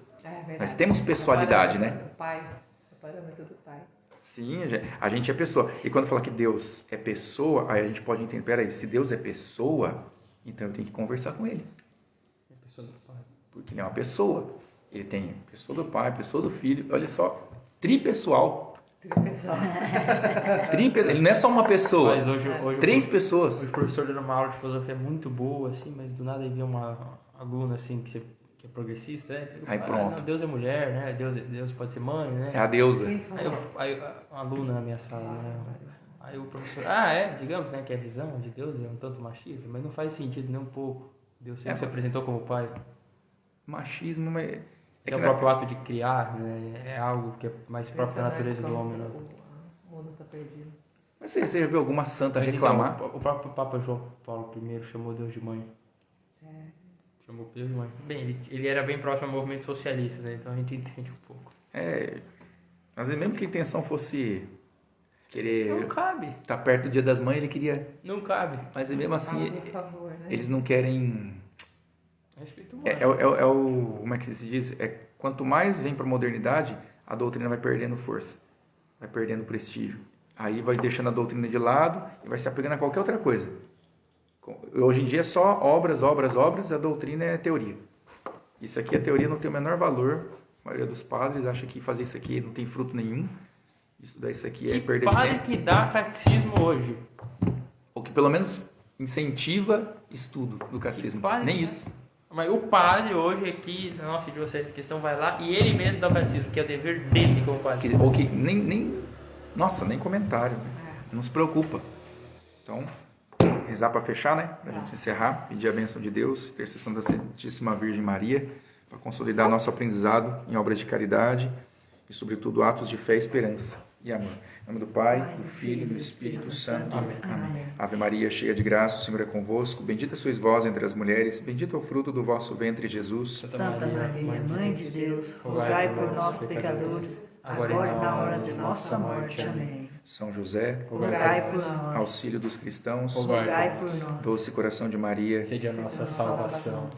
Nós temos pessoalidade, né? O pai, o parâmetro do pai. Sim, a gente é pessoa. E quando fala que Deus é pessoa, aí a gente pode entender, peraí, se Deus é pessoa, então eu tenho que conversar com ele. É pessoa do pai. Porque ele é uma pessoa. Ele tem pessoa do pai, pessoa do filho, olha só, tripessoal. Ele não é só uma pessoa, Mas hoje 3 pessoas. Hoje o professor dando uma aula de filosofia muito boa, assim, mas do nada aí vem uma aluna assim que é progressista, né? Aí pronto. Não, Deus é mulher, né? Deus pode ser mãe, né? É a deusa. Aí a aluna na minha sala, né? Aí o professor, digamos, né, que a visão de Deus é um tanto machista, mas não faz sentido nem um pouco. Deus sempre se apresentou como pai. Machismo, mas... É o próprio ato de criar, né? É algo que é mais próprio da natureza do homem, né? O mundo está perdido. Mas você já viu alguma santa Mas reclamar? então, o próprio Papa João Paulo I chamou Deus de mãe. Chamou Deus de mãe. Bem, ele era bem próximo ao movimento socialista, né? Então a gente entende um pouco. Às vezes mesmo que a intenção fosse querer Não cabe. estar perto do Dia das Mães, ele queria... Não cabe. Mas mesmo assim, Por favor, né? eles não querem... É espírito Como é que se diz? Quanto mais vem para a modernidade, a doutrina vai perdendo força, vai perdendo prestígio. Aí vai deixando a doutrina de lado e vai se apegando a qualquer outra coisa. Hoje em dia é só obras, a doutrina é teoria. Isso aqui, a teoria não tem o menor valor. A maioria dos padres acha que fazer isso aqui não tem fruto nenhum. Estudar isso aqui é perder padre tempo. que dá catecismo hoje? Ou que pelo menos incentiva estudo do catecismo. Nem isso. Mas o padre hoje aqui, na nossa diocese, questão vai lá e ele mesmo dá o catecismo, que é o dever dele como padre. Ou que nem comentário. Né? Não se preocupa. Então, rezar para fechar, né? Para a gente encerrar, pedir a bênção de Deus, intercessão da Santíssima Virgem Maria, para consolidar nosso aprendizado em obras de caridade e, sobretudo, atos de fé e esperança e amor. Em nome do Pai, do Filho e do Espírito Santo. Amém. Ave Maria, cheia de graça, o Senhor é convosco. Bendita sois vós entre as mulheres, bendito é o fruto do vosso ventre, Jesus. Santa Maria, Mãe de Deus, rogai por nós, pecadores, agora e na hora de nossa morte. Amém. São José, rogai por nós. Auxílio dos cristãos, Rogai por nós. Doce coração de Maria, Sede a nossa salvação.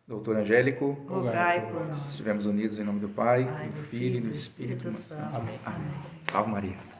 Doutor Angélico, Rogai por nós. estivemos unidos em nome do Pai, do Filho e do Espírito Santo. Amém. Salve Maria.